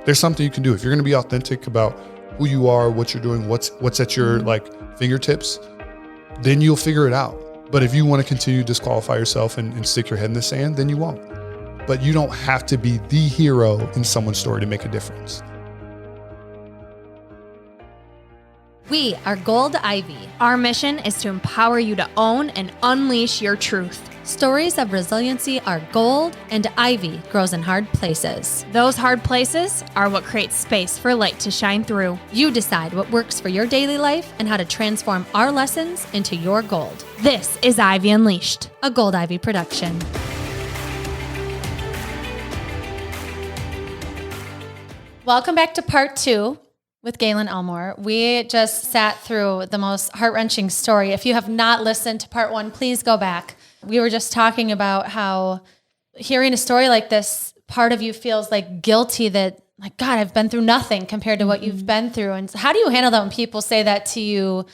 There's something you can do. If you're going to be authentic about who you are, what you're doing, what's at your like fingertips, then you'll figure it out. But if you want to continue to disqualify yourself and stick your head in the sand, then you won't. But you don't have to be the hero in someone's story to make a difference. We are GOLDIVY. Our mission is to empower you to own and unleash your truth. Stories of resiliency are gold, and ivy grows in hard places. Those hard places are what creates space for light to shine through. You decide what works for your daily life and how to transform our lessons into your gold. This is Ivy Unleashed, a GOLDIVY production. Welcome back to part 2 with Gaelin Elmore. We just sat through the most heart-wrenching story. If you have not listened to part 1, please go back. We were just talking about how hearing a story like this, part of you feels like guilty that, like, God, I've been through nothing compared to what you've been through. And so how do you handle that when people say that to you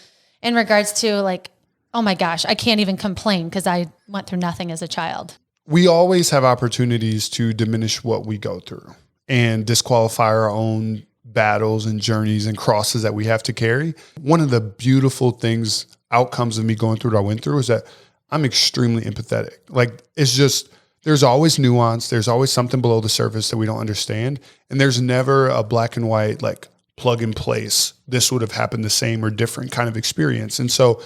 in regards to like, oh my gosh, I can't even complain because I went through nothing as a child? We always have opportunities to diminish what we go through and disqualify our own battles and journeys and crosses that we have to carry. One of the beautiful things, outcomes of me going through what I went through, is that I'm extremely empathetic. Like, it's just, there's always nuance. There's always something below the surface that we don't understand. And there's never a black and white, like, plug and place, this would have happened the same or different kind of experience. And so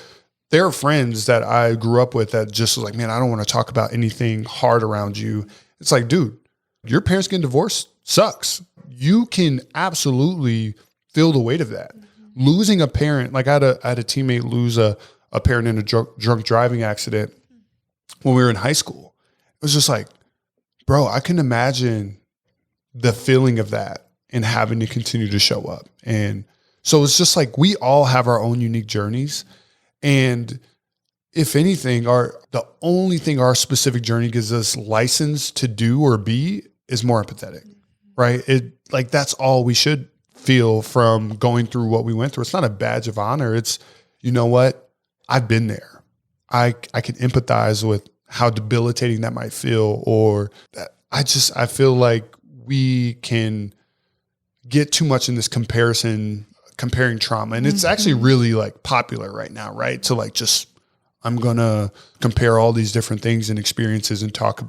there are friends that I grew up with that just was like, man, I don't want to talk about anything hard around you. It's like, dude, your parents getting divorced sucks. You can absolutely feel the weight of that. Mm-hmm. Losing a parent, like I had a teammate lose a parent in a drunk driving accident when we were in high school. It was just like, bro, I can imagine the feeling of that and having to continue to show up. And so it's just like, we all have our own unique journeys. And if anything, the only thing our specific journey gives us license to do or be is more empathetic, right? Like, that's all we should feel from going through what we went through. It's not a badge of honor. It's, you know what? I've been there. I can empathize with how debilitating that might feel, or I feel like we can get too much in this comparing trauma. And it's actually really like popular right now, right? To like, just, I'm going to compare all these different things and experiences and talk.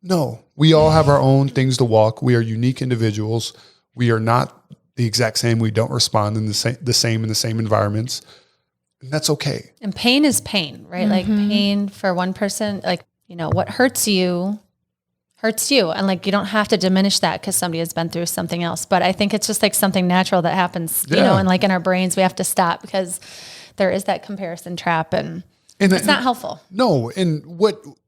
No, we all have our own things to walk. We are unique individuals. We are not the exact same. We don't respond in the same in the same environments. And that's okay. And pain is pain, right? Mm-hmm. Like, pain for one person, like, you know, what hurts you. And like, you don't have to diminish that because somebody has been through something else. But I think it's just like something natural that happens, you know, and like in our brains, we have to stop because there is that comparison trap, and it's not helpful. No. And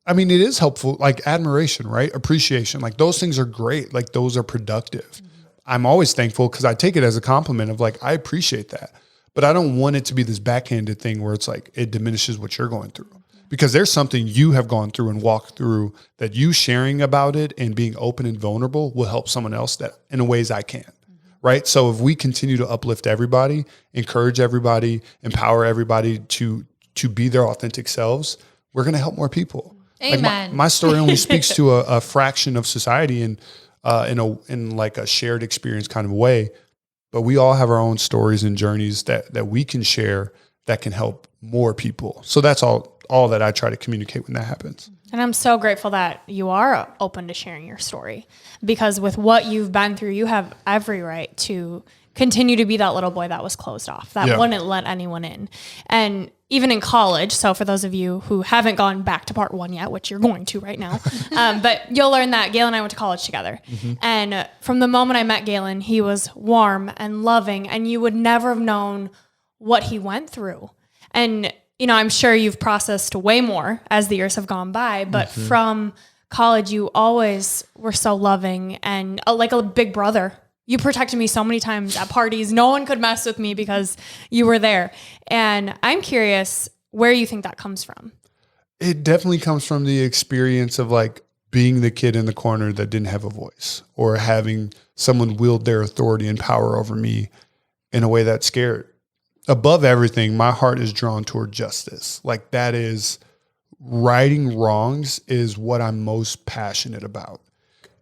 it is helpful, like admiration, right? Appreciation, like those things are great. Like, those are productive. Mm-hmm. I'm always thankful because I take it as a compliment of like, I appreciate that. But I don't want it to be this backhanded thing where it's like, it diminishes what you're going through. Because there's something you have gone through and walked through that you sharing about it and being open and vulnerable will help someone else that in ways I can't, right? So if we continue to uplift everybody, encourage everybody, empower everybody to be their authentic selves, we're going to help more people. Amen. Like my story only speaks to a fraction of society in like a shared experience kind of way. But we all have our own stories and journeys that we can share that can help more people. So that's all that I try to communicate when that happens. And I'm so grateful that you are open to sharing your story, because with what you've been through, you have every right to continue to be that little boy that was closed off, that wouldn't let anyone in. And even in college, so for those of you who haven't gone back to part 1 yet, which you're going to right now, but you'll learn that Gaelin and I went to college together. Mm-hmm. And from the moment I met Gaelin, he was warm and loving, and you would never have known what he went through. And, you know, I'm sure you've processed way more as the years have gone by, but from college, you always were so loving and like a big brother. You protected me so many times at parties. No one could mess with me because you were there. And I'm curious where you think that comes from. It definitely comes from the experience of like being the kid in the corner that didn't have a voice, or having someone wield their authority and power over me in a way that scared. Above everything, my heart is drawn toward justice. Like, that is, righting wrongs is what I'm most passionate about.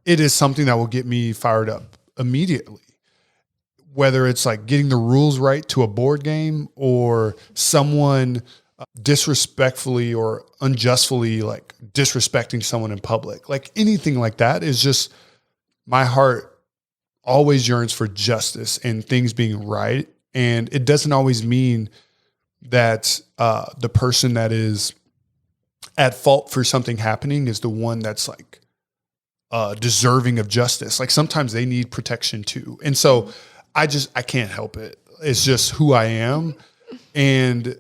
It is something that will get me fired up. immediately. Whether it's like getting the rules right to a board game or someone disrespectfully or unjustly like disrespecting someone in public, like anything like that is just, my heart always yearns for justice and things being right. And it doesn't always mean that the person that is at fault for something happening is the one that's like deserving of justice. Like sometimes they need protection too. And so I can't help it. It's just who I am. And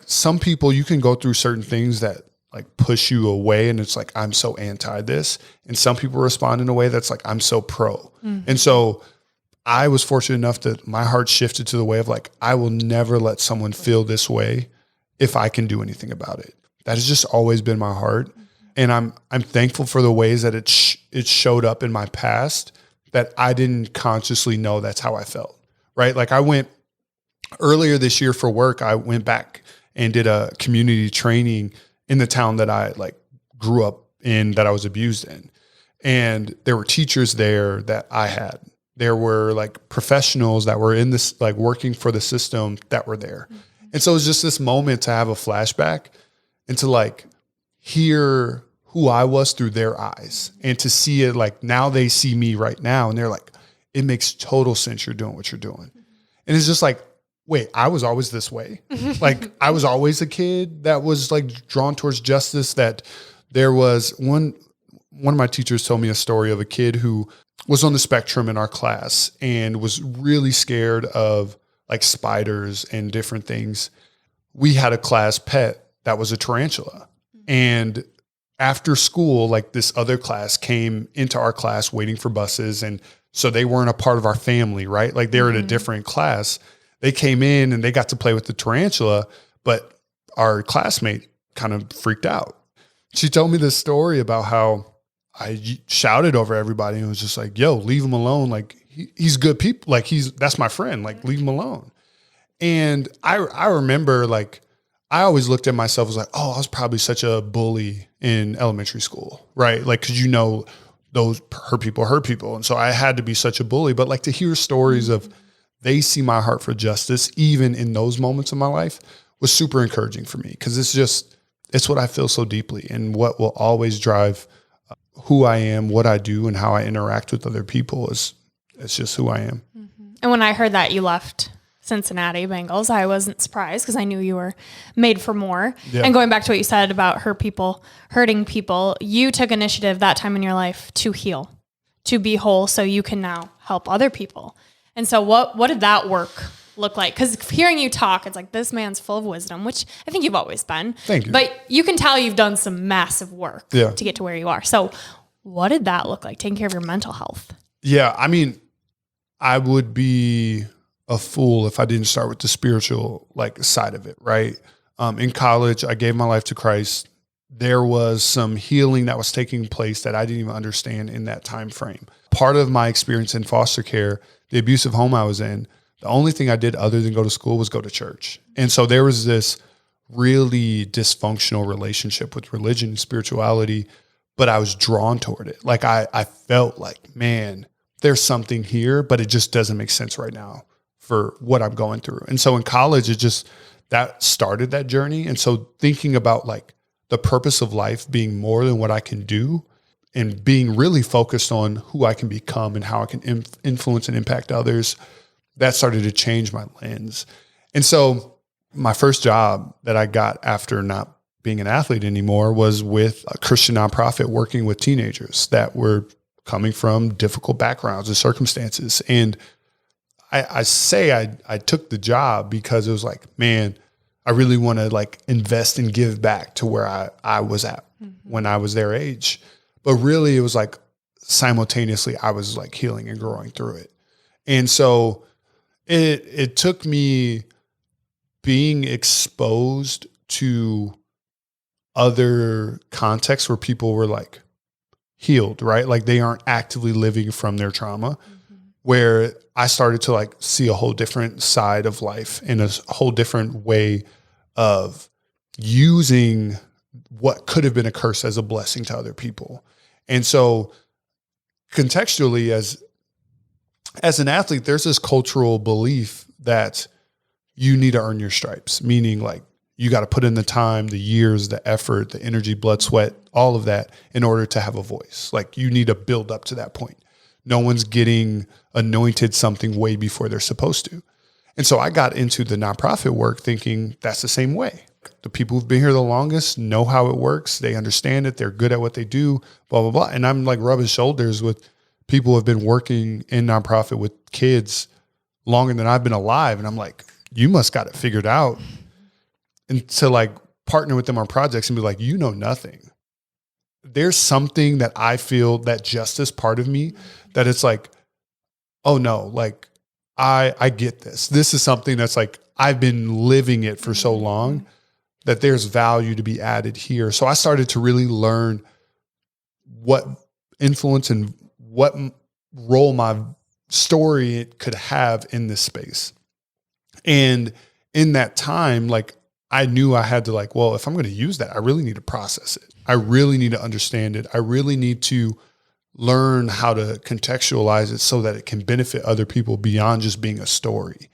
some people, you can go through certain things that like push you away and it's like, I'm so anti this. And some people respond in a way that's like, I'm so pro. And so I was fortunate enough that my heart shifted to the way of like, I will never let someone feel this way if I can do anything about it. That has just always been my heart. And I'm thankful for the ways that it showed up in my past that I didn't consciously know that's how I felt, right? Like I went earlier this year for work, I went back and did a community training in the town that I like grew up in, that I was abused in. And there were teachers there that I had. There were like professionals that were in this, like working for the system that were there. And so it was just this moment to have a flashback and to like hear who I was through their eyes and to see it like now they see me right now and they're like, it makes total sense you're doing what you're doing. And it's just like, wait, I was always this way. Like I was always a kid that was like drawn towards justice. That there was one of my teachers told me a story of a kid who was on the spectrum in our class and was really scared of like spiders and different things. We had a class pet that was a tarantula. And after school, like this other class came into our class waiting for buses. And so they weren't a part of our family, right? Like they were in a different class. They came in and they got to play with the tarantula, but our classmate kind of freaked out. She told me this story about how I shouted over everybody and was just like, yo, leave him alone. Like he's good people. Like that's my friend. Like leave him alone. And I remember like, I always looked at myself as like, oh, I was probably such a bully in elementary school, right? Like, cause those hurt people. And so I had to be such a bully, but like to hear stories of they see my heart for justice, even in those moments of my life, was super encouraging for me. Cause it's what I feel so deeply and what will always drive who I am, what I do, and how I interact with other people it's just who I am. And when I heard that you left Cincinnati Bengals, I wasn't surprised because I knew you were made for more. Yeah. And going back to what you said about hurting people, you took initiative that time in your life to heal, to be whole, so you can now help other people. And so what did that work look like? Because hearing you talk, it's like, this man's full of wisdom, which I think you've always been. Thank you. But you can tell you've done some massive work to get to where you are. So what did that look like, taking care of your mental health? Yeah, I mean, I would be a fool if I didn't start with the spiritual like side of it, right? In college, I gave my life to Christ. There was some healing that was taking place that I didn't even understand in that time frame. Part of my experience in foster care, the abusive home I was in, the only thing I did other than go to school was go to church. And so there was this really dysfunctional relationship with religion and spirituality, but I was drawn toward it. Like I felt like, man, there's something here, but it just doesn't make sense right now for what I'm going through. And so in college, that started that journey. And so thinking about like the purpose of life being more than what I can do and being really focused on who I can become and how I can influence and impact others, that started to change my lens. And so my first job that I got after not being an athlete anymore was with a Christian nonprofit working with teenagers that were coming from difficult backgrounds and circumstances. And I took the job because it was like, man, I really want to like invest and give back to where I was at when I was their age. But really it was like simultaneously I was like healing and growing through it. And so it took me being exposed to other contexts where people were like healed, right? Like they aren't actively living from their trauma, where I started to like see a whole different side of life and a whole different way of using what could have been a curse as a blessing to other people. And so contextually, as as an athlete, there's this cultural belief that you need to earn your stripes, meaning like you got to put in the time, the years, the effort, the energy, blood, sweat, all of that in order to have a voice. Like you need to build up to that point. No one's getting anointed something way before they're supposed to. And so I got into the nonprofit work thinking that's the same way. The people who've been here the longest know how it works. They understand it. They're good at what they do, blah, blah, blah. And I'm like rubbing shoulders with people who have been working in nonprofit with kids longer than I've been alive. And I'm like, you must got it figured out. And to like partner with them on projects and be like, you know nothing. There's something that I feel, that justice part of me, that it's like, oh no, like I get this. This is something that's like, I've been living it for so long that there's value to be added here. So I started to really learn what influence and what role my story could have in this space. And in that time, like I knew I had to like, well, if I'm going to use that, I really need to process it. I really need to understand it. I really need to learn how to contextualize it so that it can benefit other people beyond just being a story.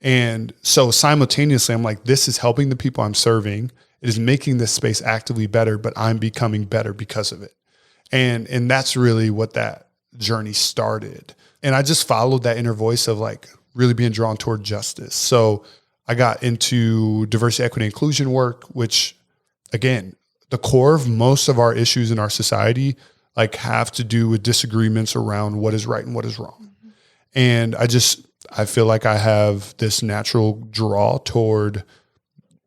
And so simultaneously, I'm like, this is helping the people I'm serving. It is making this space actively better, but I'm becoming better because of it. And that's really what that journey started. And I just followed that inner voice of like really being drawn toward justice. So I got into diversity, equity, inclusion work, which again, the core of most of our issues in our society like have to do with disagreements around what is right and what is wrong. Mm-hmm. And I feel like I have this natural draw toward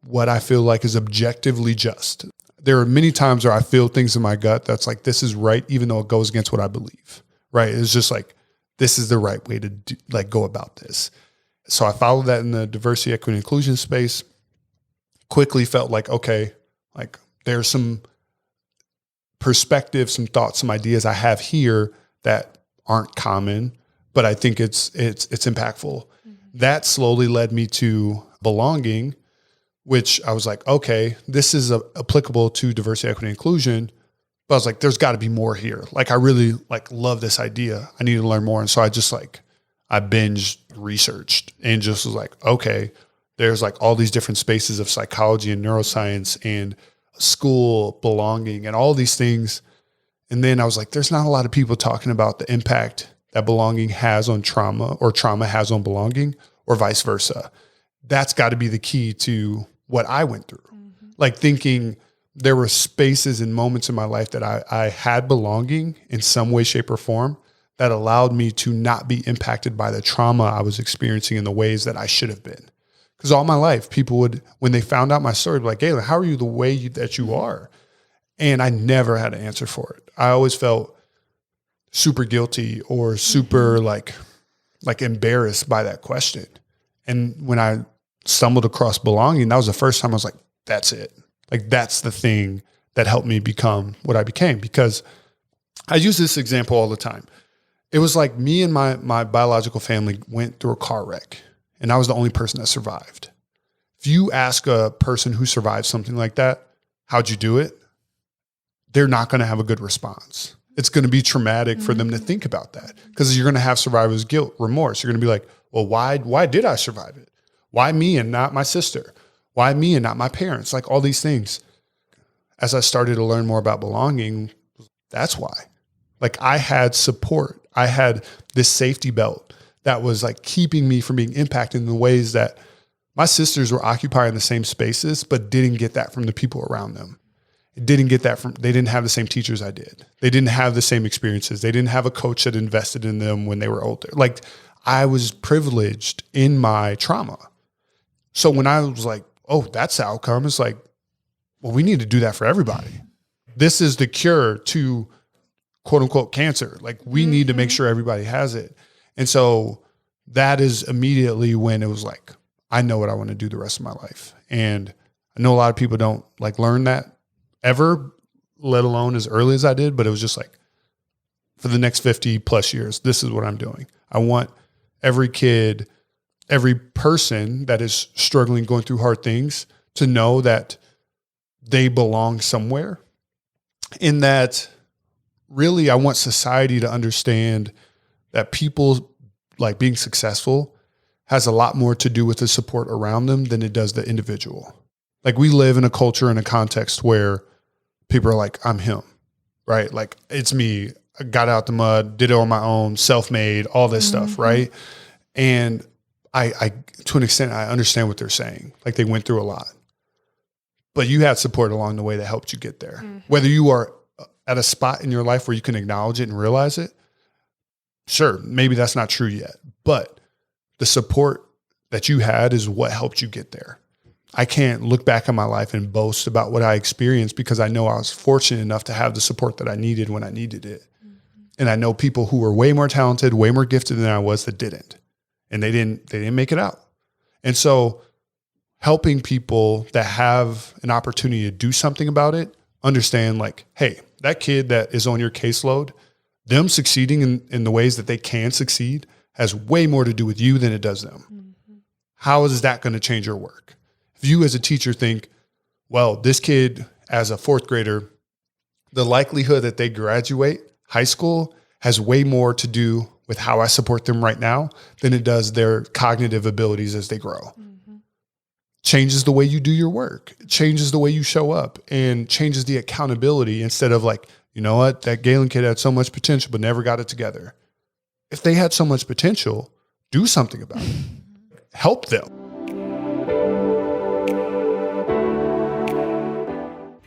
what I feel like is objectively just. There are many times where I feel things in my gut that's like, this is right, even though it goes against what I believe, right? It's just like, this is the right way to do, like go about this. So I followed that in the diversity, equity, and inclusion space, quickly felt like, okay, like there's some perspectives, some thoughts, some ideas I have here that aren't common, but I think it's impactful. Mm-hmm. That slowly led me to belonging, which I was like, okay, this is applicable to diversity, equity, and inclusion. But I was like, there's got to be more here. Like, I really like love this idea. I need to learn more. And so I just like, I binged, researched, and just was like, okay, there's like all these different spaces of psychology and neuroscience and school, belonging, and all these things. And then I was like, there's not a lot of people talking about the impact that belonging has on trauma or trauma has on belonging or vice versa. That's got to be the key to what I went through. Mm-hmm. Like thinking there were spaces and moments in my life that I had belonging in some way, shape, or form that allowed me to not be impacted by the trauma I was experiencing in the ways that I should have been. Because all my life, people would, when they found out my story, be like, Gaelin, how are you the way that you are? And I never had an answer for it. I always felt super guilty or super like embarrassed by that question. And when I stumbled across belonging, that was the first time I was like, that's it. Like, that's the thing that helped me become what I became. Because I use this example all the time. It was like me and my biological family went through a car wreck, and I was the only person that survived. If you ask a person who survived something like that, how'd you do it? They're not going to have a good response. It's going to be traumatic for them to think about that, because you're going to have survivor's guilt, remorse. You're going to be like, well, why did I survive it? Why me and not my sister? Why me and not my parents? Like all these things. As I started to learn more about belonging, that's why. Like I had support. I had this safety belt that was like keeping me from being impacted in the ways that my sisters were occupying the same spaces, but didn't get that from the people around them. They didn't have the same teachers I did. They didn't have the same experiences. They didn't have a coach that invested in them when they were older. Like I was privileged in my trauma. So when I was like, oh, that's the outcome, it's like, well, we need to do that for everybody. This is the cure to quote unquote cancer. Like we need to make sure everybody has it. And so that is immediately when it was like, I know what I want to do the rest of my life. And I know a lot of people don't like learn that ever, let alone as early as I did, but it was just like, for the next 50 plus years, this is what I'm doing. I want every kid, every person that is struggling, going through hard things, to know that they belong somewhere. In that, really, I want society to understand that people like being successful has a lot more to do with the support around them than it does the individual. Like we live in a culture and a context where people are like, I'm him, right? Like it's me. I got out the mud, did it on my own, self-made, all this stuff, right? And I, to an extent, I understand what they're saying. Like they went through a lot, but you had support along the way that helped you get there. Whether you are at a spot in your life where you can acknowledge it and realize it, sure, maybe that's not true yet, but the support that you had is what helped you get there. I can't look back on my life and boast about what I experienced because I know I was fortunate enough to have the support that I needed when I needed it. And I know people who were way more talented, way more gifted than I was that didn't. And they didn't make it out. And so helping people that have an opportunity to do something about it, understand like, hey, that kid that is on your caseload, them succeeding in the ways that they can succeed has way more to do with you than it does them. How is that going to change your work? If you as a teacher think, well, this kid as a fourth grader, the likelihood that they graduate high school has way more to do with how I support them right now than it does their cognitive abilities as they grow. Changes the way you do your work, changes the way you show up, and changes the accountability instead of like, you know what, that Gaelin kid had so much potential but never got it together. If they had so much potential, do something about it. Help them.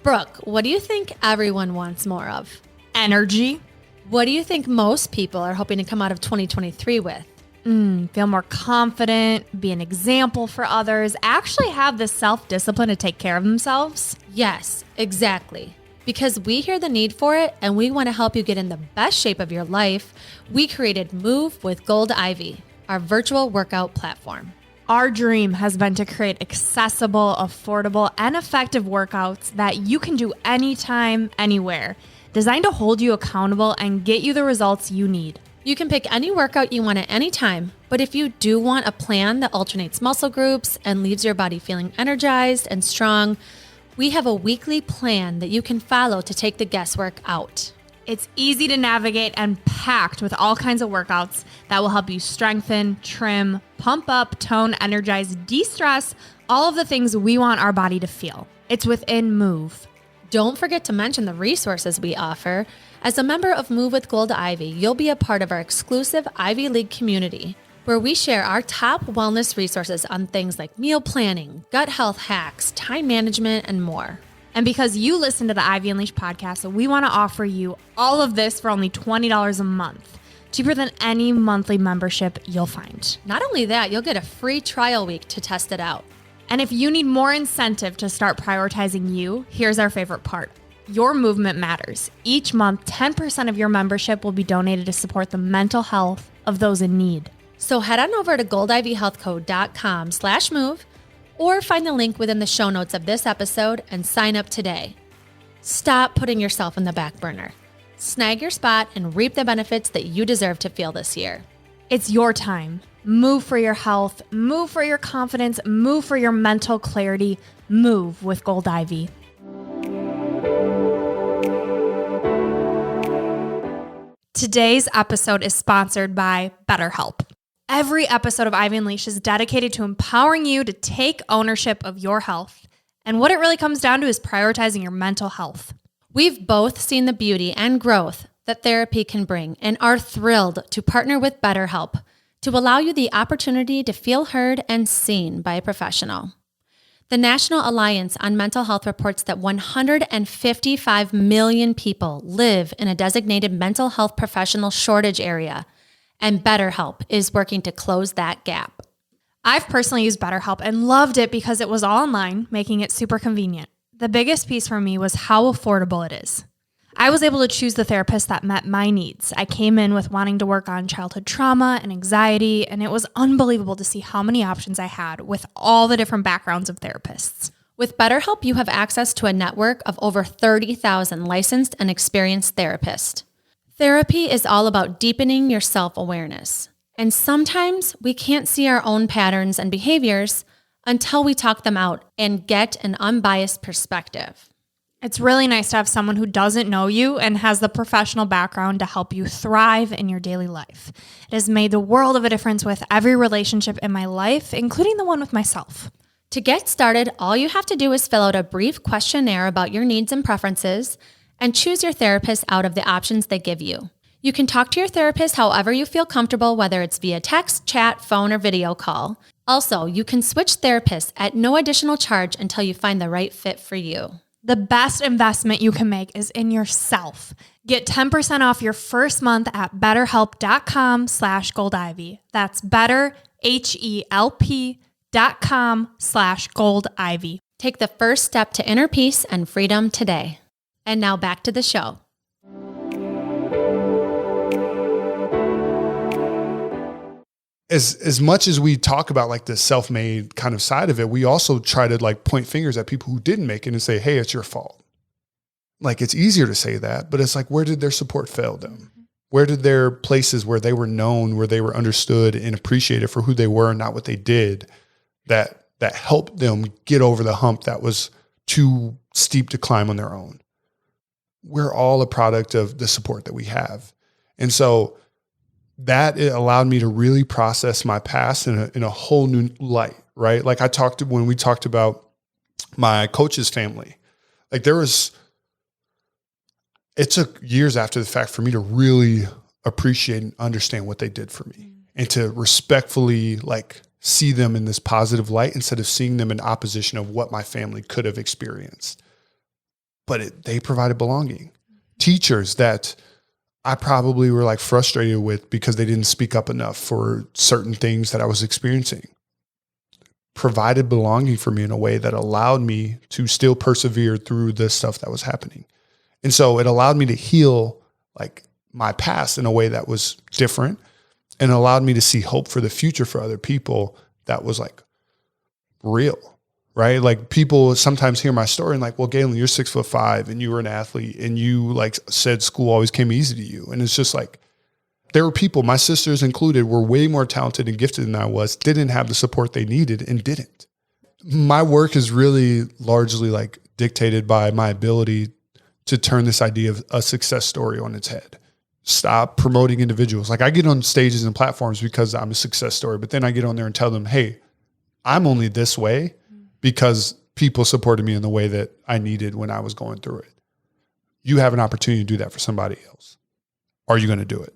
Brooke, what do you think everyone wants more of? Energy. What do you think most people are hoping to come out of 2023 with? Feel more confident, be an example for others, actually have the self-discipline to take care of themselves. Yes, exactly. Because we hear the need for it and we want to help you get in the best shape of your life, we created Move with GOLDIVY, our virtual workout platform. Our dream has been to create accessible, affordable, and effective workouts that you can do anytime, anywhere, designed to hold you accountable and get you the results you need. You can pick any workout you want at any time, but if you do want a plan that alternates muscle groups and leaves your body feeling energized and strong, we have a weekly plan that you can follow to take the guesswork out. It's easy to navigate and packed with all kinds of workouts that will help you strengthen, trim, pump up, tone, energize, de-stress, all of the things we want our body to feel. It's within Move. Don't forget to mention the resources we offer. As a member of Move with GOLDIVY, you'll be a part of our exclusive Ivy League community, where we share our top wellness resources on things like meal planning, gut health hacks, time management, and more. And because you listen to the Ivy Unleashed podcast, we want to offer you all of this for only $20 a month, cheaper than any monthly membership you'll find. Not only that, you'll get a free trial week to test it out. And if you need more incentive to start prioritizing you, here's our favorite part. Your movement matters. Each month, 10% of your membership will be donated to support the mental health of those in need. So head on over to goldivyhealthco.com/move or find the link within the show notes of this episode and sign up today. Stop putting yourself in the back burner. Snag your spot and reap the benefits that you deserve to feel this year. It's your time. Move for your health, move for your confidence, move for your mental clarity, move with GOLDIVY. Today's episode is sponsored by BetterHelp. Every episode of Ivy Unleashed is dedicated to empowering you to take ownership of your health. And what it really comes down to is prioritizing your mental health. We've both seen the beauty and growth that therapy can bring and are thrilled to partner with BetterHelp to allow you the opportunity to feel heard and seen by a professional. The National Alliance on Mental Health reports that 155 million people live in a designated mental health professional shortage area, and BetterHelp is working to close that gap. I've personally used BetterHelp and loved it because it was all online, making it super convenient. The biggest piece for me was how affordable it is. I was able to choose the therapist that met my needs. I came in with wanting to work on childhood trauma and anxiety, and it was unbelievable to see how many options I had with all the different backgrounds of therapists. With BetterHelp, you have access to a network of over 30,000 licensed and experienced therapists. Therapy is all about deepening your self-awareness. And sometimes we can't see our own patterns and behaviors until we talk them out and get an unbiased perspective. It's really nice to have someone who doesn't know you and has the professional background to help you thrive in your daily life. It has made the world of a difference with every relationship in my life, including the one with myself. To get started, all you have to do is fill out a brief questionnaire about your needs and preferences and choose your therapist out of the options they give you. You can talk to your therapist however you feel comfortable, whether it's via text, chat, phone, or video call. Also, you can switch therapists at no additional charge until you find the right fit for you. The best investment you can make is in yourself. Get 10% off your first month at betterhelp.com/goldivy. That's betterhelp.com/goldivy. Take the first step to inner peace and freedom today. And now back to the show. As much as we talk about like the self-made kind of side of it, we also try to like point fingers at people who didn't make it and say, hey, it's your fault. Like it's easier to say that, but it's like, where did their support fail them? Where did their places where they were known, where they were understood and appreciated for who they were and not what they did, that helped them get over the hump that was too steep to climb on their own? We're all a product of the support that we have. And so that it allowed me to really process my past in a whole new light, right? Like when we talked about my coach's family, like it took years after the fact for me to really appreciate and understand what they did for me and to respectfully like see them in this positive light instead of seeing them in opposition of what my family could have experienced. But they provided belonging. Teachers that I probably were like frustrated with because they didn't speak up enough for certain things that I was experiencing, provided belonging for me in a way that allowed me to still persevere through the stuff that was happening. And so it allowed me to heal like my past in a way that was different and allowed me to see hope for the future for other people that was like real. Right? Like people sometimes hear my story and like, well, Gaelin, you're 6'5" and you were an athlete and you like said school always came easy to you. And it's just like, there were people, my sisters included, were way more talented and gifted than I was, didn't have the support they needed and didn't. My work is really largely like dictated by my ability to turn this idea of a success story on its head. Stop promoting individuals. Like I get on stages and platforms because I'm a success story, but then I get on there and tell them, hey, I'm only this way because people supported me in the way that I needed when I was going through it. You have an opportunity to do that for somebody else. Are you going to do it?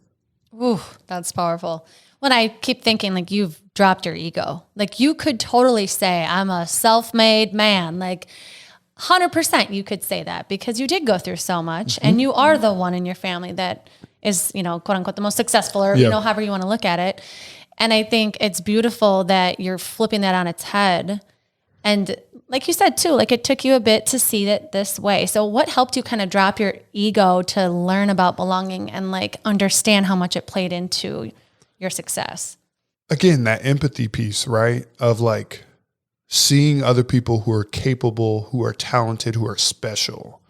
Ooh, that's powerful. When I keep thinking like you've dropped your ego, like you could totally say I'm a self-made man, like 100% you could say that because you did go through so much and you are the one in your family that is, quote unquote, the most successful or, however you want to look at it. And I think it's beautiful that you're flipping that on its head. And like you said too, like it took you a bit to see it this way. So what helped you kind of drop your ego to learn about belonging and like understand how much it played into your success? Again, that empathy piece, right? Of like seeing other people who are capable, who are talented, who are special,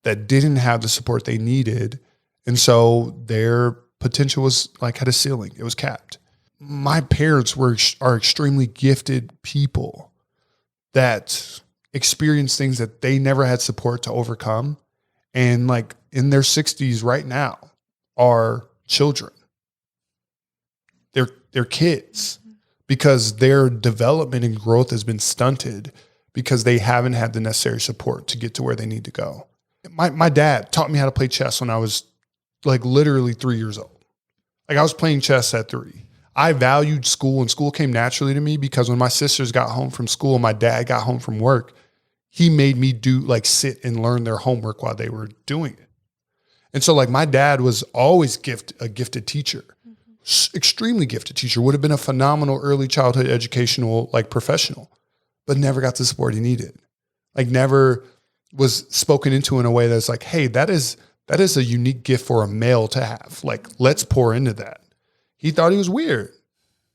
that didn't have the support they needed. And so their potential was like had a ceiling. It was capped. My parents are extremely gifted people that experience things that they never had support to overcome. And like in their 60s right now are children. They're kids because their development and growth has been stunted because they haven't had the necessary support to get to where they need to go. My dad taught me how to play chess when I was like literally 3 years old. Like I was playing chess at 3. I valued school and school came naturally to me because when my sisters got home from school and my dad got home from work, he made me sit and learn their homework while they were doing it. And so like my dad was always a gifted teacher, extremely gifted teacher, would have been a phenomenal early childhood educational like professional, but never got the support he needed. Like never was spoken into in a way that's like, hey, that is a unique gift for a male to have. Like, let's pour into that. He thought he was weird,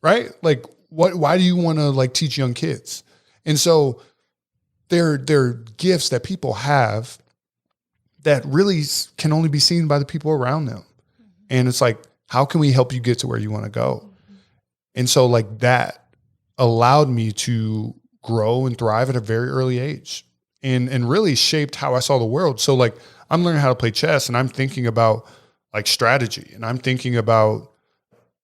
right? Like, why do you want to like teach young kids? And so there are gifts that people have that really can only be seen by the people around them. And it's like, how can we help you get to where you want to go? And so like that allowed me to grow and thrive at a very early age. and really shaped how I saw the world. So like I'm learning how to play chess and I'm thinking about like strategy and I'm thinking about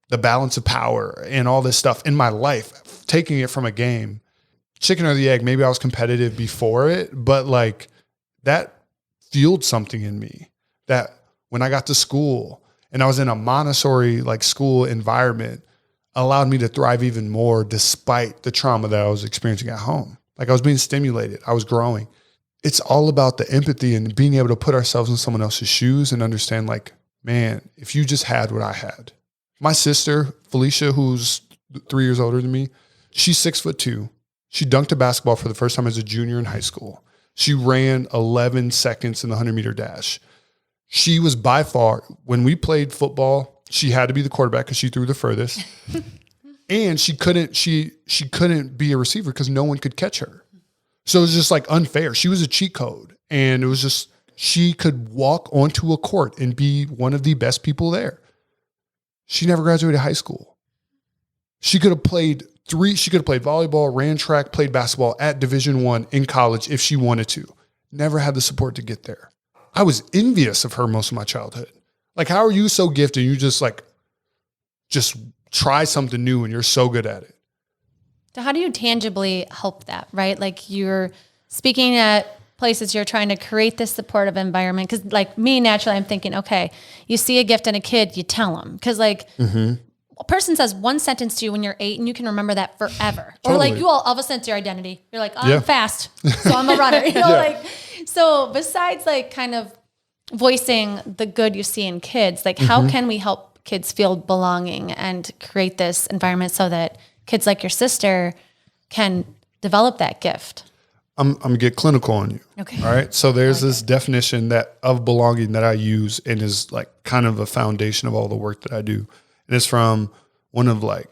the balance of power and all this stuff in my life, taking it from a game. Chicken or the egg, maybe I was competitive before it, but like that fueled something in me that when I got to school and I was in a Montessori like school environment, allowed me to thrive even more despite the trauma that I was experiencing at home. Like I was being stimulated. I was growing. It's all about the empathy and being able to put ourselves in someone else's shoes and understand like, man, if you just had what I had. My sister, Felicia, who's 3 years older than me, she's 6'2". She dunked a basketball for the first time as a junior in high school. She ran 11 seconds in the 100-meter dash. She was by far, when we played football, she had to be the quarterback because she threw the furthest. And she couldn't be a receiver because no one could catch her. So it was just like unfair. She was a cheat code. And it was just, she could walk onto a court and be one of the best people there. She never graduated high school. She could have played volleyball, ran track, played basketball at Division I in college if she wanted to. Never had the support to get there. I was envious of her most of my childhood. Like, how are you so gifted? You just try something new and you're so good at it. So how do you tangibly help that, right? Like you're speaking at places, you're trying to create this supportive environment. Cause like me, naturally, I'm thinking, okay, you see a gift in a kid, you tell them. Cause like a person says one sentence to you when you're 8 and you can remember that forever. Totally. Or like you all of a sudden it's your identity. You're like, I'm fast, so I'm a runner. You know, like, so besides like kind of voicing the good you see in kids, like how can we help kids feel belonging and create this environment so that kids like your sister can develop that gift? I'm gonna get clinical on you. Okay. All right. So there's this definition of belonging that I use and is like kind of a foundation of all the work that I do. And it's from one of like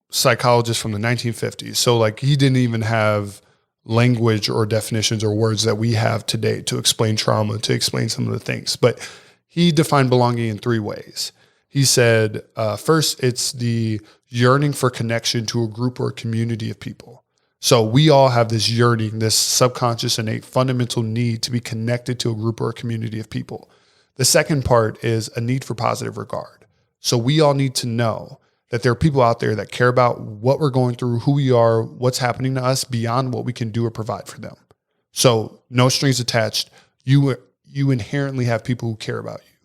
psychologists from the 1950s. So like he didn't even have language or definitions or words that we have today to explain trauma, to explain some of the things. But he defined belonging in 3 ways. He said, first, it's the yearning for connection to a group or a community of people. So we all have this yearning, this subconscious, innate, fundamental need to be connected to a group or a community of people. The second part is a need for positive regard. So we all need to know that there are people out there that care about what we're going through, who we are, what's happening to us beyond what we can do or provide for them. So no strings attached. You inherently have people who care about you.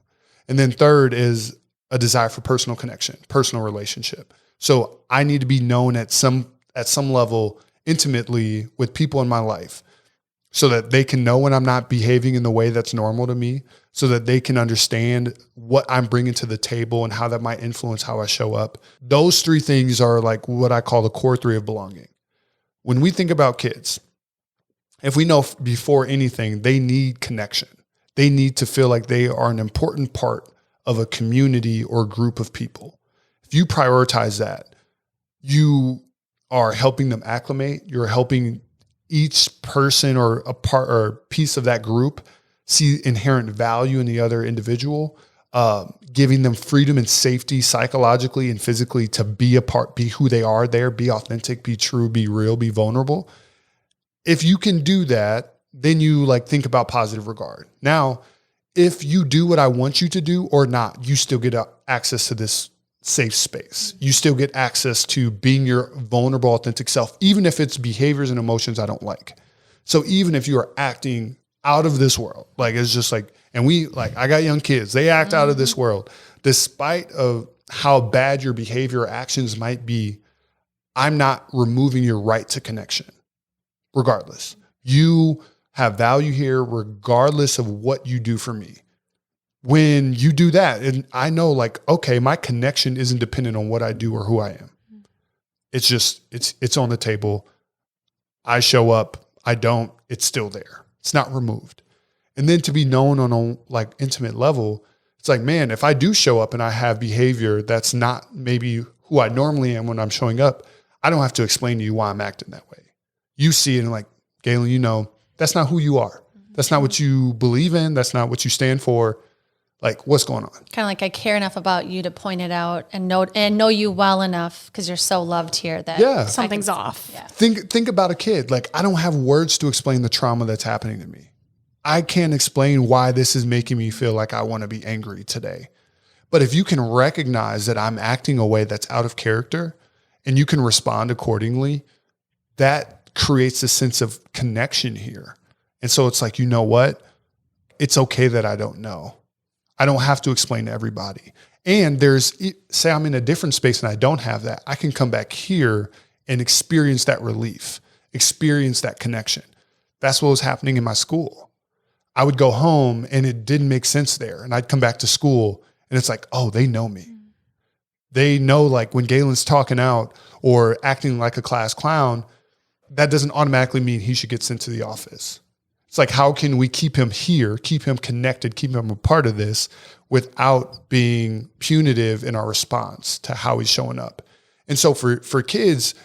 And then third is a desire for personal connection, personal relationship. So I need to be known at some level intimately with people in my life so that they can know when I'm not behaving in the way that's normal to me, so that they can understand what I'm bringing to the table and how that might influence how I show up. Those 3 things are like what I call the core 3 of belonging. When we think about kids, if we know before anything, they need connection. They need to feel like they are an important part of a community or group of people. If you prioritize that, you are helping them acclimate. You're helping each person or a part or piece of that group see inherent value in the other individual, giving them freedom and safety psychologically and physically to be a part, be who they are there, be authentic, be true, be real, be vulnerable. If you can do that, then you like think about positive regard. Now, if you do what I want you to do or not, you still get access to this safe space. You still get access to being your vulnerable, authentic self, even if it's behaviors and emotions I don't like. So even if you are acting out of this world, like it's just like, and I got young kids, they act out of this world, despite of how bad your behavior or actions might be, I'm not removing your right to connection. Regardless, you have value here, regardless of what you do for me. When you do that, and I know like, okay, my connection isn't dependent on what I do or who I am. It's just, it's on the table. I show up, I don't, it's still there. It's not removed. And then to be known on a like intimate level, it's like, man, if I do show up and I have behavior that's not maybe who I normally am when I'm showing up, I don't have to explain to you why I'm acting that way. You see it and like, Gaelin, you know, that's not who you are. That's not what you believe in. That's not what you stand for. Like, what's going on? Kind of like I care enough about you to point it out and know you well enough because you're so loved here that something's off. Yeah. Think about a kid. Like, I don't have words to explain the trauma that's happening to me. I can't explain why this is making me feel like I want to be angry today. But if you can recognize that I'm acting a way that's out of character and you can respond accordingly, that creates a sense of connection here. And so it's like, you know what? It's okay that I don't know. I don't have to explain to everybody. And say I'm in a different space and I don't have that. I can come back here and experience that relief, experience that connection. That's what was happening in my school. I would go home and it didn't make sense there. And I'd come back to school and it's like, oh, they know me. They know, like, when Galen's talking out or acting like a class clown, that doesn't automatically mean he should get sent to the office. It's like, how can we keep him here, keep him connected, keep him a part of this without being punitive in our response to how he's showing up? And so for kids,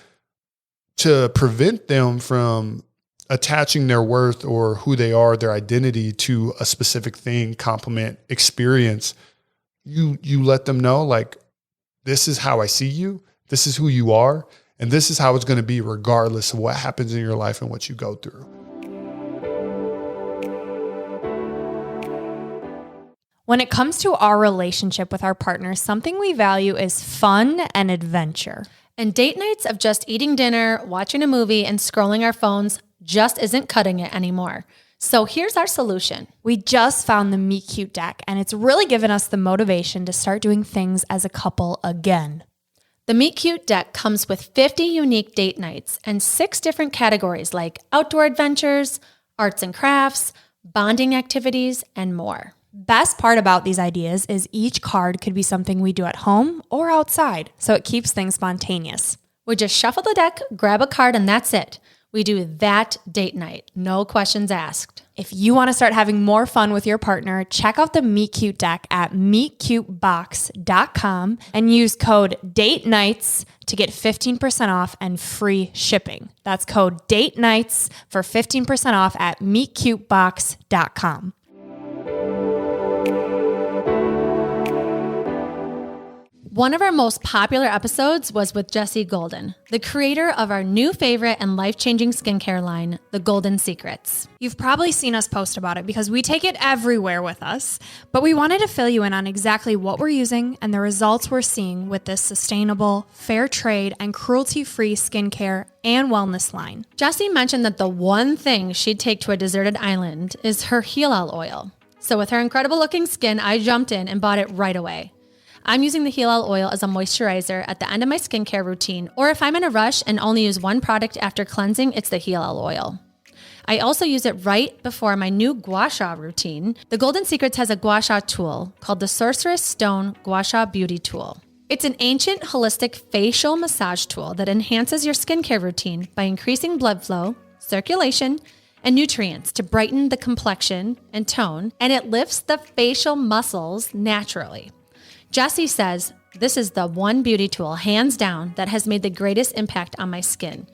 to prevent them from attaching their worth or who they are, their identity to a specific thing, compliment, experience, you let them know, like, this is how I see you, this is who you are, and this is how it's going to be regardless of what happens in your life and what you go through. When it comes to our relationship with our partners, something we value is fun and adventure. And date nights of just eating dinner, watching a movie, and scrolling our phones just isn't cutting it anymore. So here's our solution. We just found the Meet Cute deck, and it's really given us the motivation to start doing things as a couple again. The Meet Cute deck comes with 50 unique date nights and 6 different categories like outdoor adventures, arts and crafts, bonding activities, and more. Best part about these ideas is each card could be something we do at home or outside, so it keeps things spontaneous. We just shuffle the deck, grab a card, and that's it. We do that date night, no questions asked. If you want to start having more fun with your partner, check out the Meet Cute deck at meetcutebox.com and use code DATENIGHTS to get 15% off and free shipping. That's code DATENIGHTS for 15% off at meetcutebox.com. One of our most popular episodes was with Jessie Golden, the creator of our new favorite and life-changing skincare line, The Golden Secrets. You've probably seen us post about it because we take it everywhere with us, but we wanted to fill you in on exactly what we're using and the results we're seeing with this sustainable, fair trade, and cruelty-free skincare and wellness line. Jessie mentioned that the one thing she'd take to a deserted island is her heel oil. So with her incredible looking skin, I jumped in and bought it right away. I'm using the heel oil as a moisturizer at the end of my skincare routine, or if I'm in a rush and only use one product after cleansing, it's the heel oil. I also use it right before my new gua sha routine. The Golden Secrets has a gua sha tool called the Sorceress Stone Gua Sha Beauty Tool. It's an ancient holistic facial massage tool that enhances your skincare routine by increasing blood flow, circulation, and nutrients to brighten the complexion and tone, and it lifts the facial muscles naturally. Jessie says, this is the one beauty tool, hands down, that has made the greatest impact on my skin.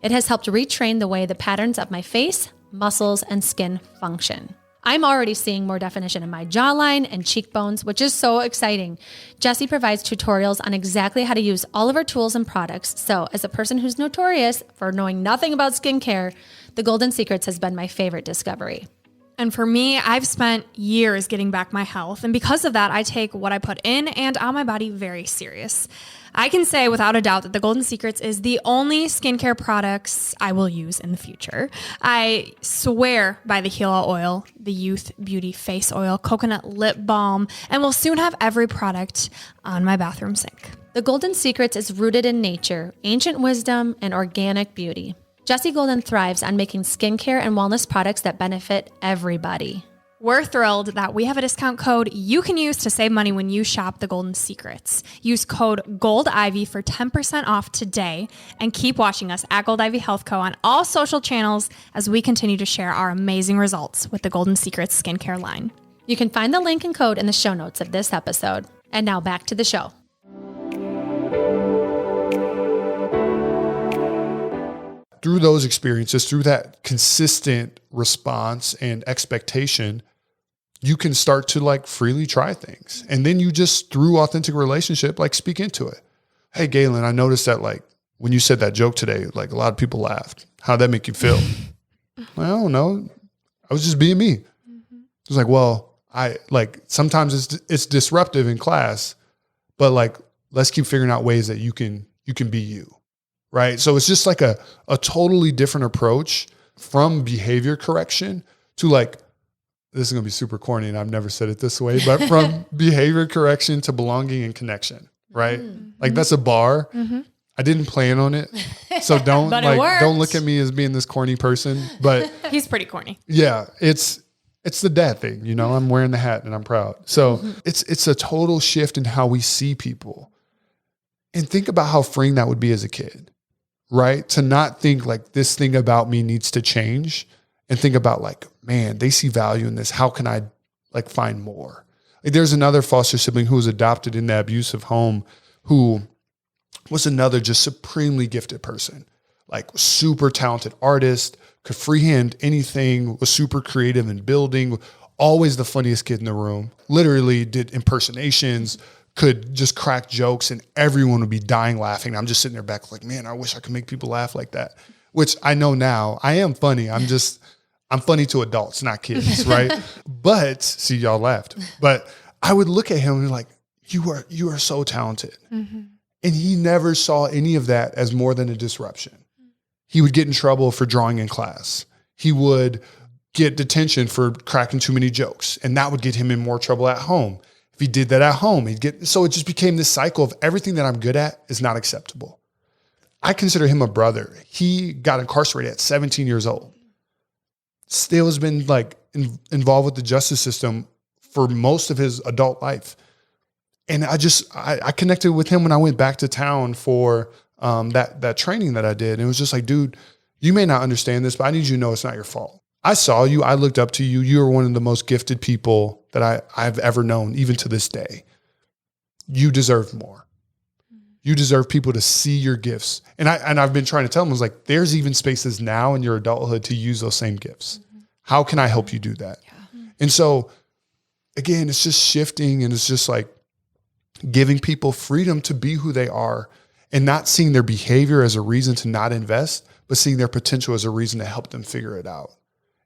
It has helped retrain the way the patterns of my face, muscles, and skin function. I'm already seeing more definition in my jawline and cheekbones, which is so exciting. Jessie provides tutorials on exactly how to use all of her tools and products. So as a person who's notorious for knowing nothing about skincare, the Golden Secrets has been my favorite discovery. And for me, I've spent years getting back my health. And because of that, I take what I put in and on my body very serious. I can say without a doubt that the Golden Secrets is the only skincare products I will use in the future. I swear by the heel oil, the Youth Beauty Face Oil, coconut lip balm, and will soon have every product on my bathroom sink. The Golden Secrets is rooted in nature, ancient wisdom, and organic beauty. Jessie Golden thrives on making skincare and wellness products that benefit everybody. We're thrilled that we have a discount code you can use to save money when you shop the Golden Secrets. Use code GOLDIVY for 10% off today and keep watching us at Gold Ivy Health Co. on all social channels as we continue to share our amazing results with the Golden Secrets skincare line. You can find the link and code in the show notes of this episode. And now back to the show. Through those experiences, through that consistent response and expectation, you can start to like freely try things. And then you just, through authentic relationship, like speak into it. Hey, Gaelin, I noticed that like when you said that joke today, like a lot of people laughed. How'd that make you feel? Well, I don't know. I was just being me. It's like, well, I like, sometimes it's disruptive in class, but like, let's keep figuring out ways that you can be you. Right. So it's just like a totally different approach from behavior correction to like, this is going to be super corny and I've never said it this way, but from behavior correction to belonging and connection. Right. Like that's a bar. I didn't plan on it. So don't look at me as being this corny person, but he's pretty corny. Yeah. It's the dad thing. You know, I'm wearing the hat and I'm proud. So it's a total shift in how we see people. And think about how freeing that would be as a kid. Right? To not think like this thing about me needs to change and think about like, man, they see value in this. How can I like find more? Like, there's another foster sibling who was adopted in that abusive home who was another just supremely gifted person, like super talented artist, could freehand anything, was super creative in building, always the funniest kid in the room, literally did impersonations, could just crack jokes and everyone would be dying laughing. I'm just sitting there back like, man, I wish I could make people laugh like that, which I know now I am funny. I'm funny to adults, not kids. Right. But see, y'all laughed, but I would look at him and be like, you are so talented. And he never saw any of that as more than a disruption. He would get in trouble for drawing in class. He would get detention for cracking too many jokes. And that would get him in more trouble at home. If he did that at home, so it just became this cycle of everything that I'm good at is not acceptable. I consider him a brother. He got incarcerated at 17 years old. Still has been like involved with the justice system for most of his adult life. And I connected with him when I went back to town for that training that I did. And it was just like, dude, you may not understand this, but I need you to know it's not your fault. I saw you. I looked up to you. You are one of the most gifted people that I've ever known, even to this day. You deserve more. You deserve people to see your gifts. And I've been trying to tell them, I was like, there's even spaces now in your adulthood to use those same gifts. How can I help you do that? Yeah. And so again, it's just shifting and it's just like giving people freedom to be who they are and not seeing their behavior as a reason to not invest, but seeing their potential as a reason to help them figure it out.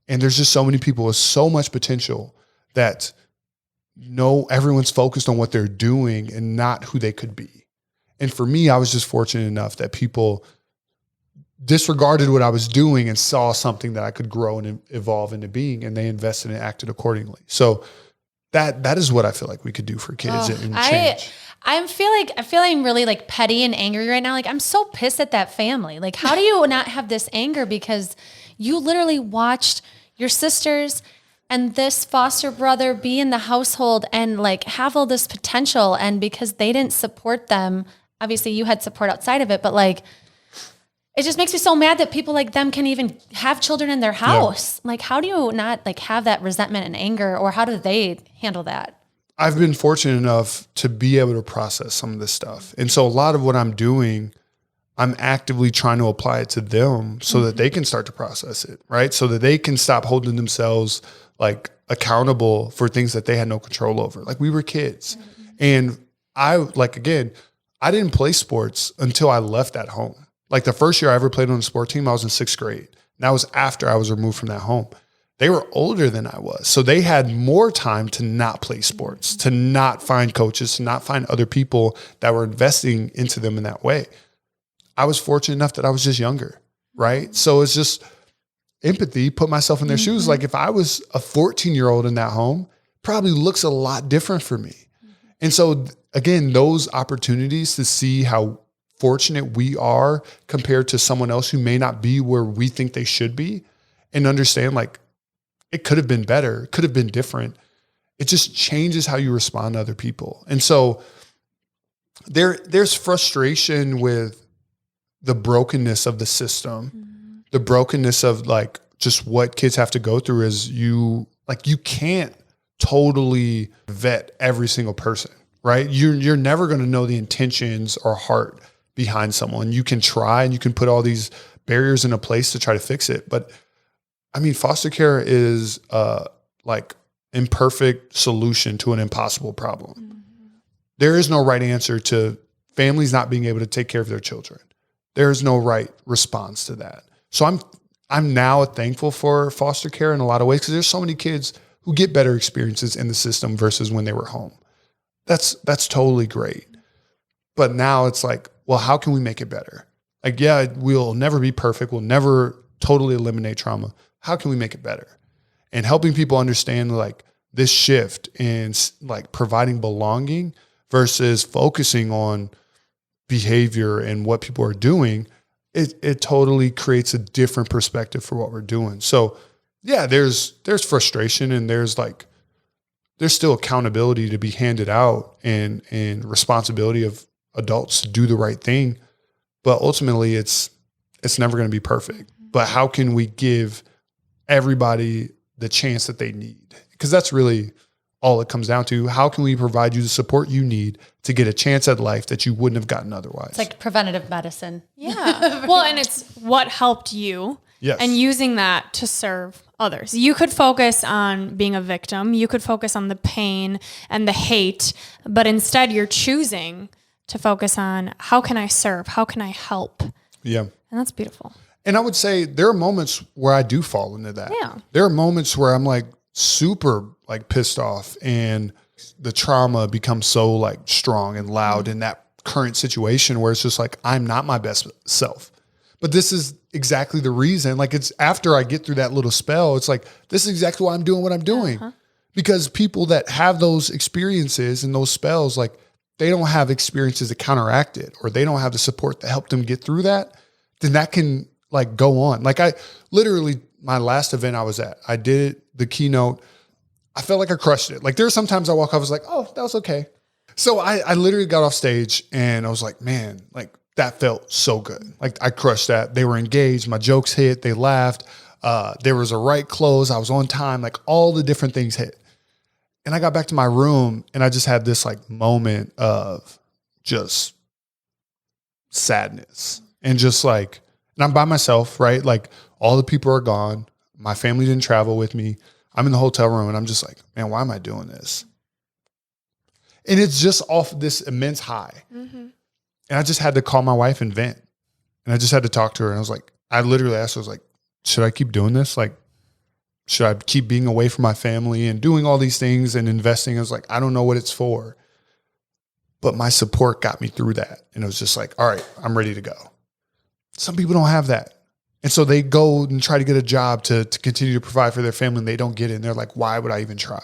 And there's just so many people with so much potential that everyone's focused on what they're doing and not who they could be. And for me, I was just fortunate enough that people disregarded what I was doing and saw something that I could grow and evolve into being, and they invested and acted accordingly. So that is what I feel like we could do for kids and change. I feel I'm really like petty and angry right now. Like I'm so pissed at that family. Like how do you not have this anger? Because you literally watched your sisters and this foster brother be in the household and like have all this potential. And because they didn't support them, obviously you had support outside of it, but like, it just makes me so mad that people like them can even have children in their house. Yeah. Like, how do you not like have that resentment and anger, or how do they handle that? I've been fortunate enough to be able to process some of this stuff. And so a lot of what I'm doing, I'm actively trying to apply it to them so that they can start to process it, right? So that they can stop holding themselves like accountable for things that they had no control over. Like we were kids. And I didn't play sports until I left that home. Like the first year I ever played on a sport team, I was in 6th grade. And that was after I was removed from that home. They were older than I was. So they had more time to not play sports, to not find coaches, to not find other people that were investing into them in that way. I was fortunate enough that I was just younger, right? So it's just empathy, put myself in their shoes. Like if I was a 14-year-old in that home, probably looks a lot different for me. And so again, those opportunities to see how fortunate we are compared to someone else who may not be where we think they should be, and understand like it could have been better, could have been different. It just changes how you respond to other people. And so there's frustration with the brokenness of the system, the brokenness of like just what kids have to go through is you can't totally vet every single person, right? You're never going to know the intentions or heart behind someone. You can try and you can put all these barriers into place to try to fix it. But I mean, foster care is like imperfect solution to an impossible problem. There is no right answer to families not being able to take care of their children. There is no right response to that. So I'm now thankful for foster care in a lot of ways, because there's so many kids who get better experiences in the system versus when they were home. That's totally great. But now it's like, well, how can we make it better? Like, yeah, we'll never be perfect. We'll never totally eliminate trauma. How can we make it better? And helping people understand like this shift in like providing belonging versus focusing on behavior and what people are doing, it totally creates a different perspective for what we're doing. So yeah, there's frustration, and there's still accountability to be handed out, and responsibility of adults to do the right thing. But ultimately it's never going to be perfect. But how can we give everybody the chance that they need? Because that's really all it comes down to. How can we provide you the support you need to get a chance at life that you wouldn't have gotten otherwise? It's like preventative medicine. Yeah. Well, and it's what helped you. Yes. And using that to serve others. You could focus on being a victim. You could focus on the pain and the hate, but instead you're choosing to focus on how can I serve? How can I help? Yeah. And that's beautiful. And I would say there are moments where I do fall into that. Yeah. There are moments where I'm like super like pissed off, and the trauma becomes so like strong and loud in that current situation where it's just like, I'm not my best self. But this is exactly the reason. Like, it's after I get through that little spell, it's like, this is exactly why I'm doing what I'm doing. Because people that have those experiences and those spells, like, they don't have experiences that counteract it, or they don't have the support that helped them get through that, then that can like go on. Like, I literally, my last event I was at, I did the keynote. I felt like I crushed it. Like, there were sometimes I walk off, I was like, oh, that was okay. So I literally got off stage and I was like, man, like, that felt so good. Like, I crushed that. They were engaged. My jokes hit. They laughed. There was a right close. I was on time. Like, all the different things hit. And I got back to my room and I just had this like moment of just sadness, and just like, and I'm by myself, right? Like, all the people are gone. My family didn't travel with me. I'm in the hotel room and I'm just like, man, why am I doing this? And it's just off this immense high. And I just had to call my wife and vent. And I just had to talk to her. And I was like, I literally asked her, I was like, should I keep doing this? Like, should I keep being away from my family and doing all these things and investing? I was like, I don't know what it's for. But my support got me through that. And it was just like, all right, I'm ready to go. Some people don't have that. And so they go and try to get a job to continue to provide for their family, and they don't get it. And they're like, why would I even try?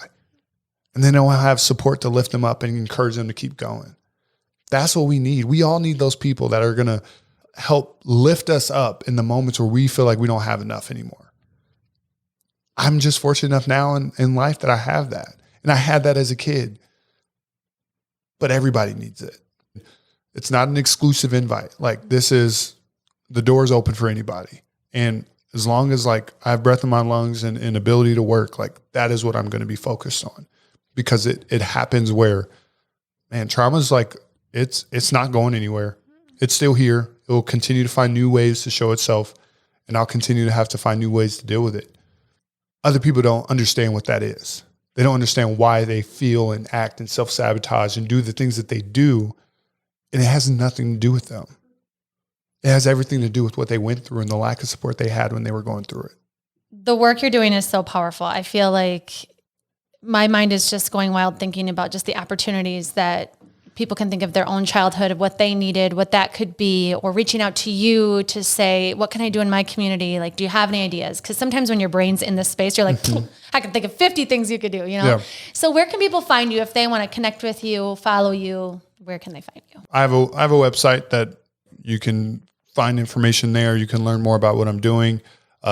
And they don't have support to lift them up and encourage them to keep going. That's what we need. We all need those people that are going to help lift us up in the moments where we feel like we don't have enough anymore. I'm just fortunate enough now in life that I have that. And I had that as a kid. But everybody needs it. It's not an exclusive invite. Like, this is, the door's open for anybody. And as long as like I have breath in my lungs and ability to work, like, that is what I'm going to be focused on. Because it happens where, man, trauma's like, it's not going anywhere. It's still here. It will continue to find new ways to show itself, and I'll continue to have to find new ways to deal with it. Other people don't understand what that is. They don't understand why they feel and act and self-sabotage and do the things that they do, and it has nothing to do with them. It has everything to do with what they went through and the lack of support they had when they were going through it. The work you're doing is so powerful. I feel like my mind is just going wild thinking about just the opportunities that people can think of their own childhood, of what they needed, what that could be, or reaching out to you to say, what can I do in my community? Like, do you have any ideas? Because sometimes when your brain's in this space, you're like, I can think of 50 things you could do, you know? Yeah. So where can people find you if they want to connect with you, follow you? Where can they find you? I have a website that you can find information there. You can learn more about what I'm doing.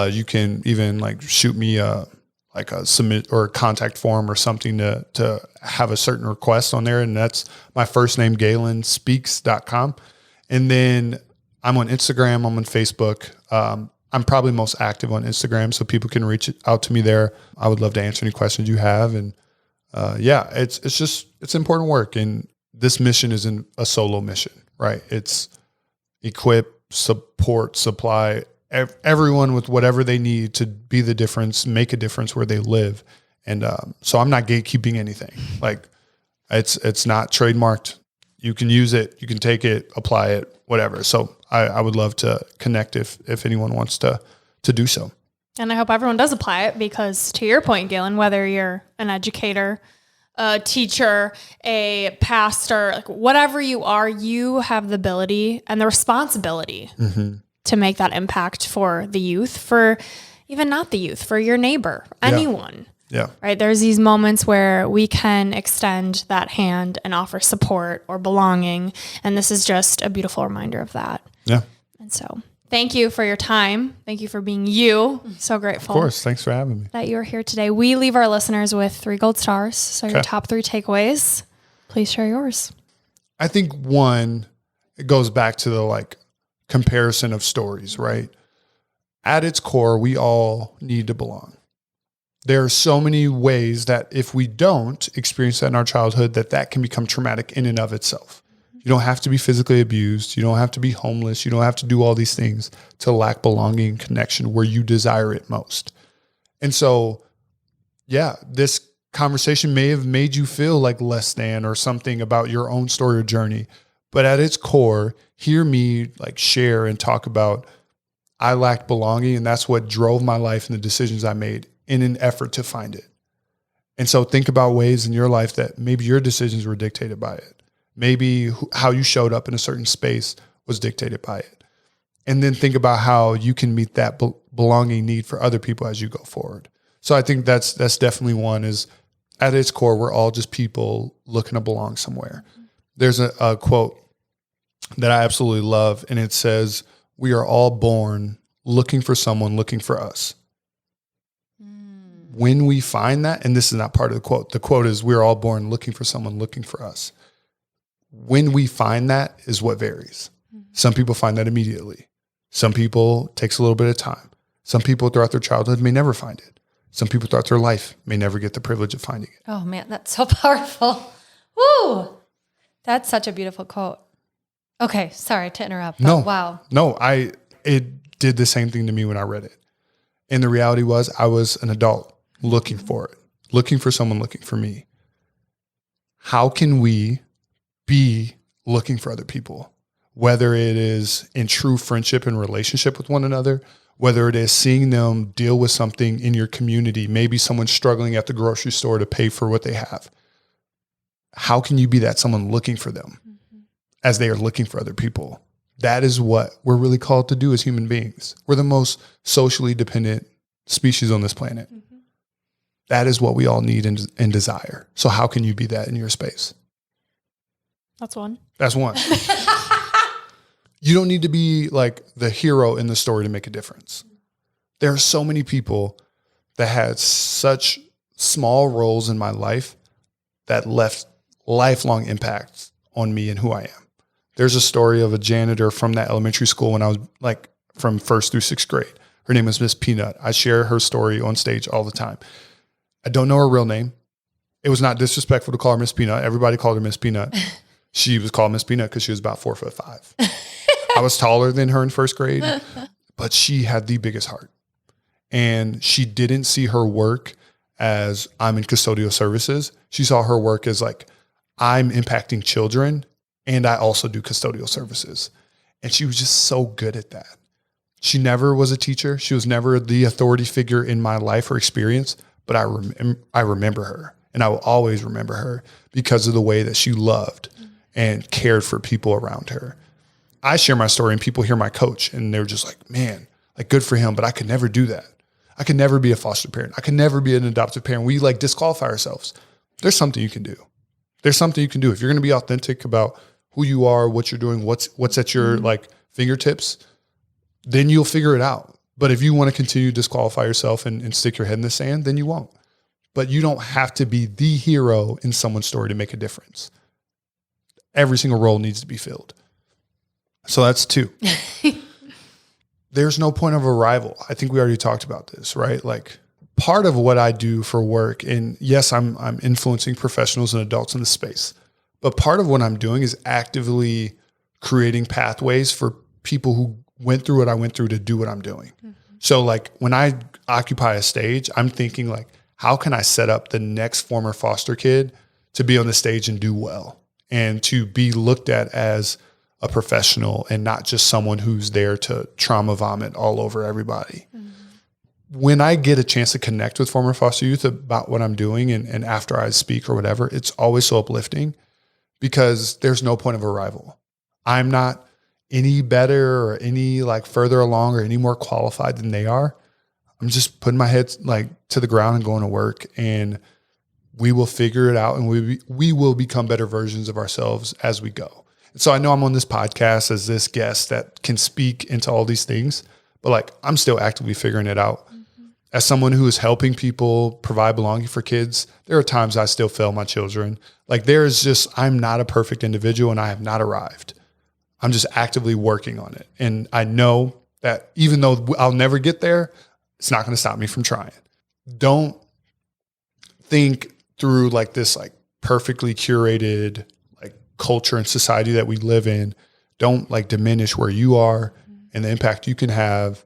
You can even like shoot me a submit or a contact form or something to have a certain request on there. And that's my first name, GaelinSpeaks.com. And then I'm on Instagram. I'm on Facebook. I'm probably most active on Instagram, so people can reach out to me there. I would love to answer any questions you have. And it's important work. And this mission isn't a solo mission, right? It's equip, support, supply everyone with whatever they need to be the difference, make a difference where they live. And so I'm not gatekeeping anything. Like it's not trademarked. You can use it, you can take it, apply it, whatever. So I would love to connect if anyone wants to do so. And I hope everyone does apply it, because to your point, Gaelin, whether you're an educator, a teacher, a pastor, like whatever you are, you have the ability and the responsibility to make that impact for the youth, for even not the youth, for your neighbor, anyone. Yeah. Right. There's these moments where we can extend that hand and offer support or belonging. And this is just a beautiful reminder of that. Yeah. And so thank you for your time. Thank you for being you. So grateful. Of course. Thanks for having me. That you're here today. We leave our listeners with 3 gold stars. So your Okay. top 3 takeaways, please share yours. I think one, it goes back to the like comparison of stories, right? At its core, we all need to belong. There are so many ways that if we don't experience that in our childhood, that can become traumatic in and of itself. You don't have to be physically abused. You don't have to be homeless. You don't have to do all these things to lack belonging and connection where you desire it most. And so, yeah, this conversation may have made you feel like less than or something about your own story or journey. But at its core, hear me like share and talk about I lacked belonging, and that's what drove my life and the decisions I made in an effort to find it. And so think about ways in your life that maybe your decisions were dictated by it. Maybe how you showed up in a certain space was dictated by it. And then think about how you can meet that belonging need for other people as you go forward. So I think that's definitely one, is at its core, we're all just people looking to belong somewhere. There's a quote that I absolutely love, and it says, "We are all born looking for someone looking for us." When we find that, and this is not part of the quote is, "We're all born looking for someone looking for us." When we find that is what varies. Some people find that immediately. Some people takes a little bit of time. Some people throughout their childhood may never find it. Some people throughout their life may never get the privilege of finding it. Oh man, that's so powerful. Woo! That's such a beautiful quote. Okay, sorry to interrupt. No, wow. No, it did the same thing to me when I read it. And the reality was I was an adult looking for it, looking for someone looking for me. How can we be looking for other people? Whether it is in true friendship and relationship with one another, whether it is seeing them deal with something in your community, maybe someone's struggling at the grocery store to pay for what they have. How can you be that someone looking for them as they are looking for other people? That is what we're really called to do as human beings. We're the most socially dependent species on this planet. That is what we all need and desire. So how can you be that in your space? That's one. That's one. You don't need to be like the hero in the story to make a difference. There are so many people that had such small roles in my life that left lifelong impacts on me and who I am. There's a story of a janitor from that elementary school when I was like from 1st through 6th grade. Her name was Miss Peanut. I share her story on stage all the time. I don't know her real name. It was not disrespectful to call her Miss Peanut. Everybody called her Miss Peanut. She was called Miss Peanut because she was about 4'5". I was taller than her in 1st grade, but she had the biggest heart. And she didn't see her work as I'm in custodial services. She saw her work as like, I'm impacting children and I also do custodial services. And she was just so good at that. She never was a teacher. She was never the authority figure in my life or experience, but I remember her, and I will always remember her because of the way that she loved and cared for people around her. I share my story and people hear my coach and they're just like, man, like good for him, but I could never do that. I could never be a foster parent. I could never be an adoptive parent. We like disqualify ourselves. There's something you can do. There's something you can do. If you're going to be authentic about who you are, what you're doing, what's at your like fingertips, then you'll figure it out. But if you want to continue to disqualify yourself and stick your head in the sand, then you won't. But you don't have to be the hero in someone's story to make a difference. Every single role needs to be filled. So that's 2. There's no point of arrival. I think we already talked about this, right? Like part of what I do for work, and yes, I'm influencing professionals and adults in the space, but part of what I'm doing is actively creating pathways for people who went through what I went through to do what I'm doing. So like when I occupy a stage, I'm thinking like, how can I set up the next former foster kid to be on the stage and do well and to be looked at as a professional and not just someone who's there to trauma vomit all over everybody. When I get a chance to connect with former foster youth about what I'm doing and after I speak or whatever, it's always so uplifting because there's no point of arrival. I'm not any better or any like further along or any more qualified than they are. I'm just putting my head like to the ground and going to work, and we will figure it out, and we will become better versions of ourselves as we go. And so I know I'm on this podcast as this guest that can speak into all these things, but like I'm still actively figuring it out. As someone who is helping people provide belonging for kids, there are times I still fail my children. Like I'm not a perfect individual and I have not arrived. I'm just actively working on it. And I know that even though I'll never get there, it's not going to stop me from trying. Don't think through like this, like perfectly curated, like culture and society that we live in. Don't like diminish where you are and the impact you can have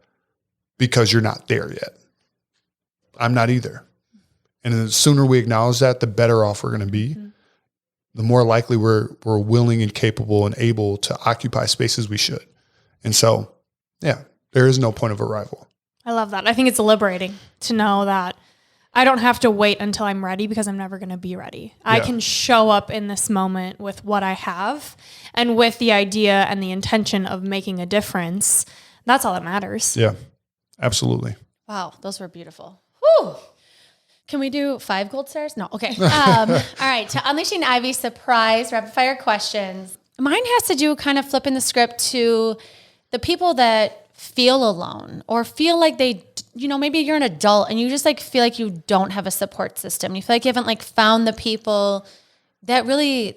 because you're not there yet. I'm not either. And the sooner we acknowledge that, the better off we're going to be. The more likely we're willing and capable and able to occupy spaces we should. And so, yeah, there is no point of arrival. I love that. I think it's liberating to know that I don't have to wait until I'm ready because I'm never going to be ready. I can show up in this moment with what I have and with the idea and the intention of making a difference. That's all that matters. Yeah, absolutely. Wow, those were beautiful. Whew. Can we do 5 gold stars? No. Okay. All right. To Unleashing Ivy surprise rapid fire questions. Mine has to do kind of flipping the script to the people that feel alone or feel like they, maybe you're an adult and you just like feel like you don't have a support system. You feel like you haven't like found the people that really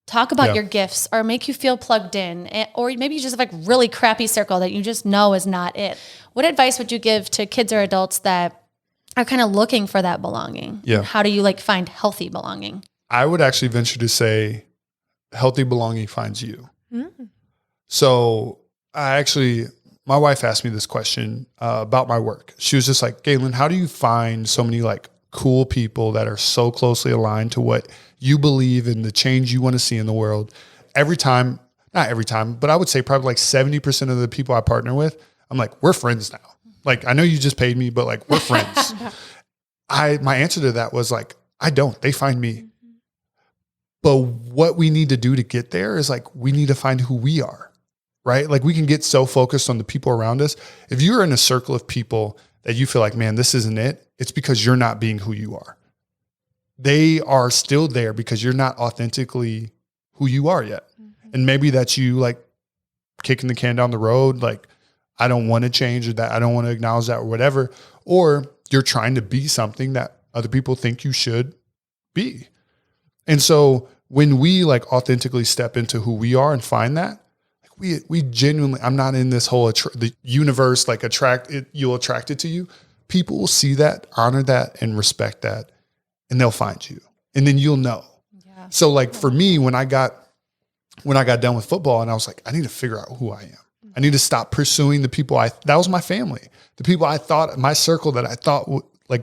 talk about your gifts or make you feel plugged in, or maybe you just have like really crappy circle that you just know is not it. What advice would you give to kids or adults that are kind of looking for that belonging? Yeah. How do you like find healthy belonging? I would actually venture to say healthy belonging finds you. So my wife asked me this question about my work. She was just like, Gaelin, how do you find so many like cool people that are so closely aligned to what you believe in, the change you want to see in the world? Not every time, but I would say probably like 70% of the people I partner with, I'm like, we're friends now. Like, I know you just paid me, but like, we're friends. My answer to that was like, I don't, they find me. But what we need to do to get there is like, we need to find who we are, right? Like we can get so focused on the people around us. If you're in a circle of people that you feel like, man, this isn't it, it's because you're not being who you are. They are still there because you're not authentically who you are yet. And maybe that's you like kicking the can down the road, like, I don't want to change or that I don't want to acknowledge that or whatever. Or you're trying to be something that other people think you should be. And so when we like authentically step into who we are and find that, like we genuinely, I'm not in this whole, the universe, like you'll attract it to you. People will see that, honor that, and respect that, and they'll find you. And then you'll know. Yeah. So like for me, when I got done with football and I was like, I need to figure out who I am. I need to stop pursuing the people that was my family. The people I thought, my circle that I thought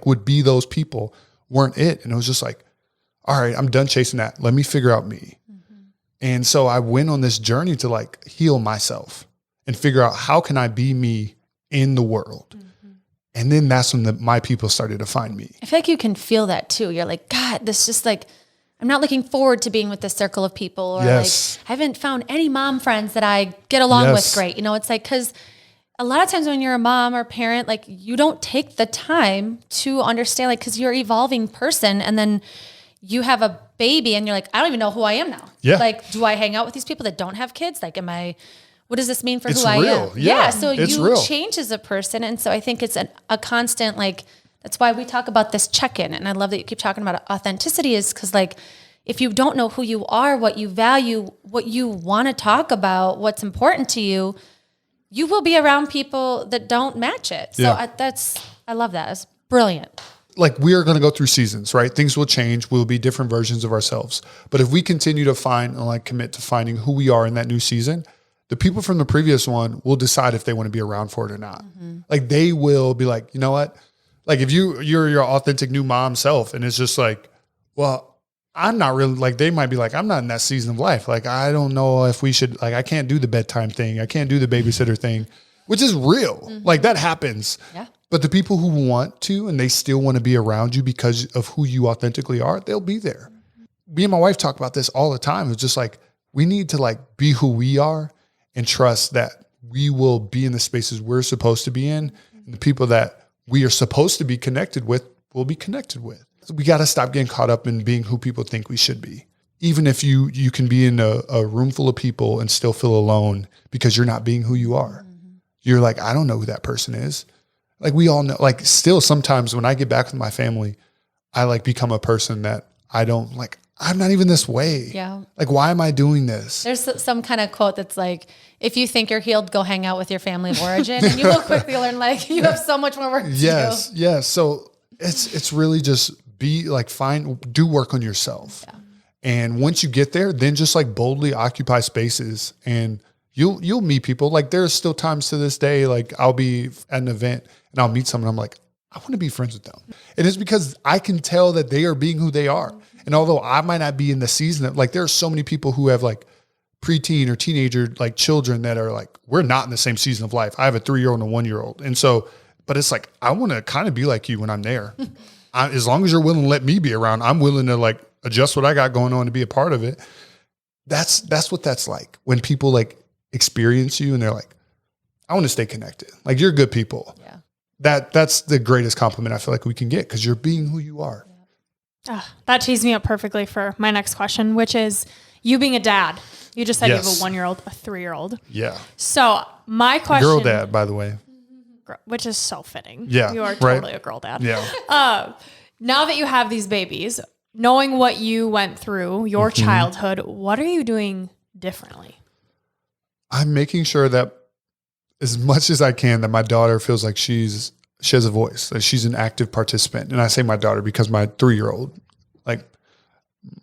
would be those people weren't it. And it was just like, all right, I'm done chasing that. Let me figure out me. And so I went on this journey to like heal myself and figure out how can I be me in the world. And then that's when my people started to find me. I feel like you can feel that too. You're like, God, this just like, I'm not looking forward to being with this circle of people, or like, I haven't found any mom friends that I get along with great. It's like, cause a lot of times when you're a mom or parent, like you don't take the time to understand, like, cause you're an evolving person and then you have a baby and you're like, I don't even know who I am now. Yeah. Like, do I hang out with these people that don't have kids? Like, what does this mean for who I am? Yeah. So you change as a person. And so I think it's a constant, like, that's why we talk about this check-in. And I love that you keep talking about authenticity, is because like, if you don't know who you are, what you value, what you want to talk about, what's important to you, you will be around people that don't match it. So I love that. It's brilliant. Like we are going to go through seasons, right? Things will change. We'll be different versions of ourselves. But if we continue to find and like commit to finding who we are in that new season, the people from the previous one will decide if they want to be around for it or not. Like they will be like, you know what? Like if you're your authentic new mom self and it's just like, well, I'm not really like, they might be like, I'm not in that season of life. Like, I don't know if we should, like, I can't do the bedtime thing. I can't do the babysitter thing, which is real. Like that happens. Yeah. But the people who want to, and they still want to be around you because of who you authentically are, they'll be there. Me and my wife talk about this all the time. It's just like, we need to like be who we are and trust that we will be in the spaces we're supposed to be in. And the people that we are supposed to be connected with will be connected with. So we got to stop getting caught up in being who people think we should be. Even if you can be in a room full of people and still feel alone because you're not being who you are. You're like, I don't know who that person is. Like we all know, like still sometimes when I get back with my family, I like become a person that I don't like, I'm not even this way. Yeah. Like, why am I doing this? There's some kind of quote that's like, if you think you're healed, go hang out with your family of origin. And you will quickly learn, like, you have so much more work to do. Yes. So it's really just be like, do work on yourself. Yeah. And once you get there, then just like boldly occupy spaces and you'll meet people. Like there's still times to this day, like I'll be at an event and I'll meet someone. I'm like, I want to be friends with them. And it's because I can tell that they are being who they are. And although I might not be in the season of, like, there are so many people who have like preteen or teenager, like children that are like, we're not in the same season of life. I have a 3-year-old and a 1-year-old. And so, but it's like, I want to kind of be like you when I'm there. As long as you're willing to let me be around, I'm willing to like adjust what I got going on to be a part of it. That's what that's like when people like experience you and they're like, I want to stay connected. Like you're good people. Yeah. That's the greatest compliment I feel like we can get because you're being who you are. That tees me up perfectly for my next question, which is you being a dad. You just said you have a 1-year-old, a 3-year-old. Yeah. So my question. Girl dad, by the way. Which is so fitting. Yeah. You are totally a girl dad. Yeah. Now that you have these babies, knowing what you went through, your childhood, what are you doing differently? I'm making sure that as much as I can, that my daughter feels like she has a voice, that she's an active participant. And I say my daughter because my 3-year-old, like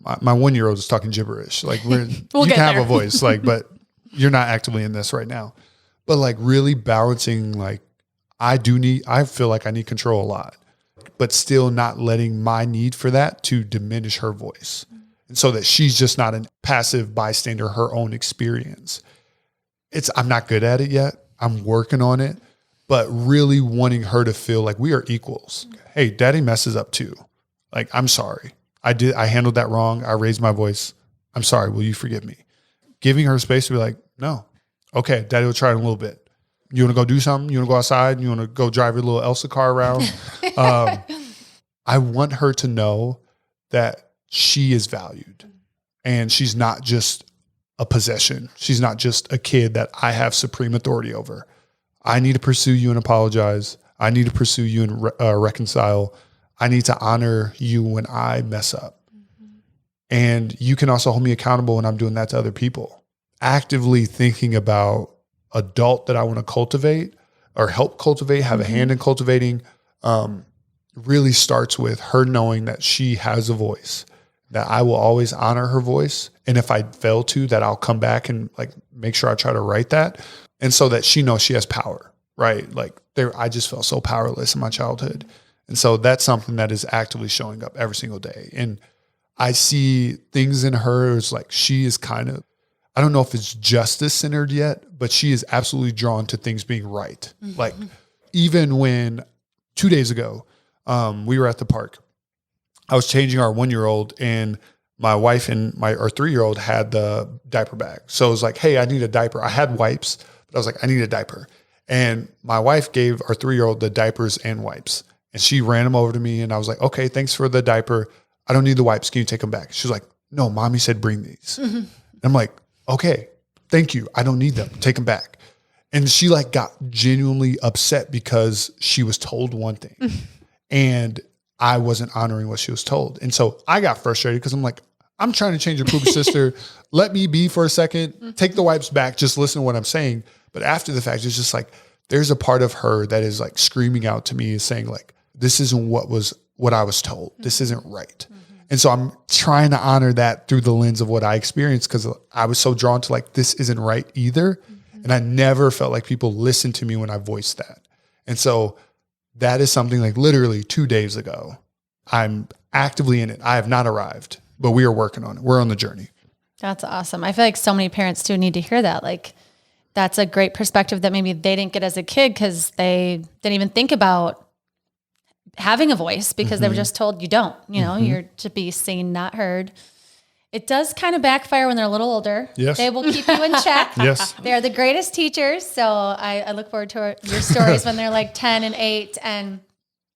my 1-year-old is talking gibberish. Like you can have a voice, like, but you're not actively in this right now. But like really balancing, like I feel like I need control a lot, but still not letting my need for that to diminish her voice. And so that she's just not a passive bystander, her own experience. I'm not good at it yet. I'm working on it, but really wanting her to feel like we are equals. Hey, daddy messes up too. Like, I'm sorry. I handled that wrong. I raised my voice. I'm sorry. Will you forgive me? Giving her space to be like, no. Okay, daddy will try it in a little bit. You want to go do something? You want to go outside? You want to go drive your little Elsa car around? I want her to know that she is valued and she's not just a possession. She's not just a kid that I have supreme authority over. I need to pursue you and apologize. I need to pursue you and reconcile. I need to honor you when I mess up. And you can also hold me accountable when I'm doing that to other people. Actively thinking about adult that I want to cultivate or help cultivate, have a hand in cultivating, really starts with her knowing that she has a voice, that I will always honor her voice. And if I fail to, that I'll come back and like make sure I try to write that. And so that she knows she has power, right? Like I just felt so powerless in my childhood. And so that's something that is actively showing up every single day. And I see things in her as like, she is kind of, I don't know if it's justice centered yet, but she is absolutely drawn to things being right. Like even when 2 days ago, we were at the park, I was changing our 1-year-old and my wife and our 3-year-old had the diaper bag. So it was like, hey, I need a diaper. I had wipes, but I was like, I need a diaper. And my wife gave our 3-year-old the diapers and wipes. And she ran them over to me and I was like, okay, thanks for the diaper. I don't need the wipes. Can you take them back? She was like, no, mommy said bring these. And I'm like, okay, thank you. I don't need them. Take them back. And she like got genuinely upset because she was told one thing and I wasn't honoring what she was told. And so I got frustrated because I'm like, I'm trying to change your poopy sister. Let me be for a second, take the wipes back, just listen to what I'm saying. But after the fact, it's just like, there's a part of her that is like screaming out to me saying like, this isn't what I was told. This isn't right. And so I'm trying to honor that through the lens of what I experienced because I was so drawn to like, this isn't right either. And I never felt like people listened to me when I voiced that. And so that is something like literally 2 days ago. I'm actively in it. I have not arrived, but we are working on it. We're on the journey. That's awesome. I feel like so many parents do need to hear that. Like, that's a great perspective that maybe they didn't get as a kid because they didn't even think about having a voice because they were just told you don't, you're to be seen, not heard. It does kind of backfire when they're a little older. Yes. They will keep you in check. Yes. They're the greatest teachers. So I look forward to your stories when they're like 10 and 8. And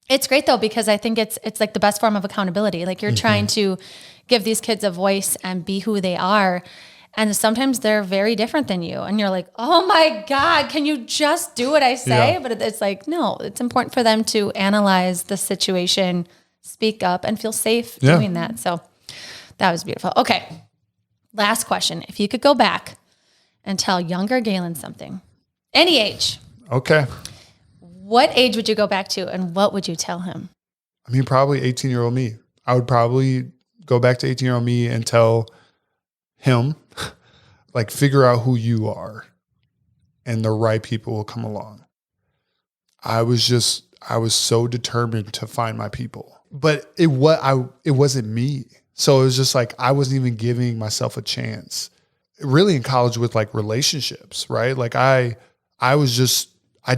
it's great though, because I think it's like the best form of accountability. Like you're trying to give these kids a voice and be who they are. And sometimes they're very different than you. And you're like, oh my God, can you just do what I say? Yeah. But it's like, no, it's important for them to analyze the situation, speak up, and feel safe doing that. So that was beautiful. Okay. Last question. If you could go back and tell younger Gaelin something, any age. Okay. What age would you go back to and what would you tell him? I mean, probably 18-year-old me. I would probably go back to 18-year-old me and tell him, like, figure out who you are and the right people will come along. I was so determined to find my people, but it wasn't me. So it was just like, I wasn't even giving myself a chance really in college with like relationships, right? Like I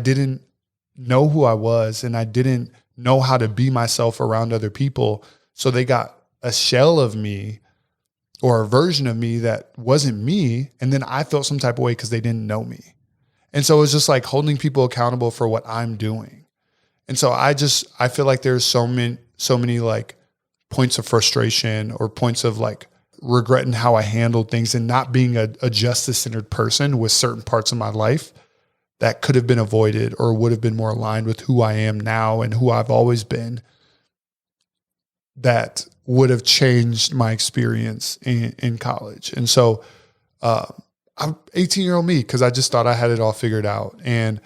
didn't know who I was and I didn't know how to be myself around other people. So they got a shell of me or a version of me that wasn't me. And then I felt some type of way because they didn't know me. And so it was just like holding people accountable for what I'm doing. And so I feel like there's so many like points of frustration or points of like regretting how I handled things and not being a justice-centered person with certain parts of my life that could have been avoided or would have been more aligned with who I am now and who I've always been, that would have changed my experience in college. And so I'm 18-year-old me because I just thought I had it all figured out. And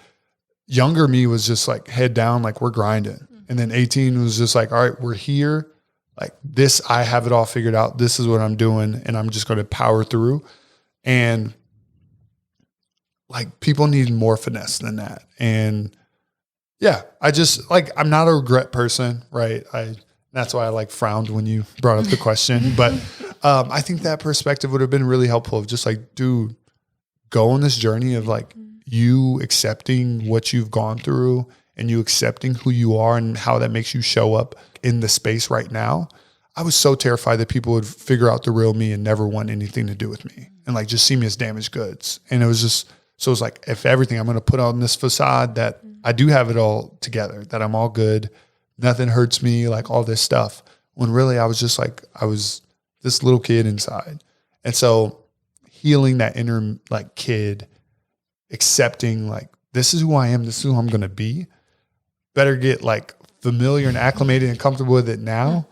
younger me was just like head down, like we're grinding. And then 18 was just like, all right, we're here. Like this, I have it all figured out. This is what I'm doing. And I'm just going to power through. And like people need more finesse than that. And yeah, I'm not a regret person, right? That's why I like frowned when you brought up the question. But I think that perspective would have been really helpful of just like, dude, go on this journey of like you accepting what you've gone through and you accepting who you are and how that makes you show up in the space right now. I was so terrified that people would figure out the real me and never want anything to do with me and like just see me as damaged goods. And it was like, if everything, I'm going to put on this facade that I do have it all together, that I'm all good. Nothing hurts me, like all this stuff. When really I was just like, I was this little kid inside. And so healing that inner like kid, accepting like, this is who I am, this is who I'm going to be. Better get like familiar and acclimated and comfortable with it now.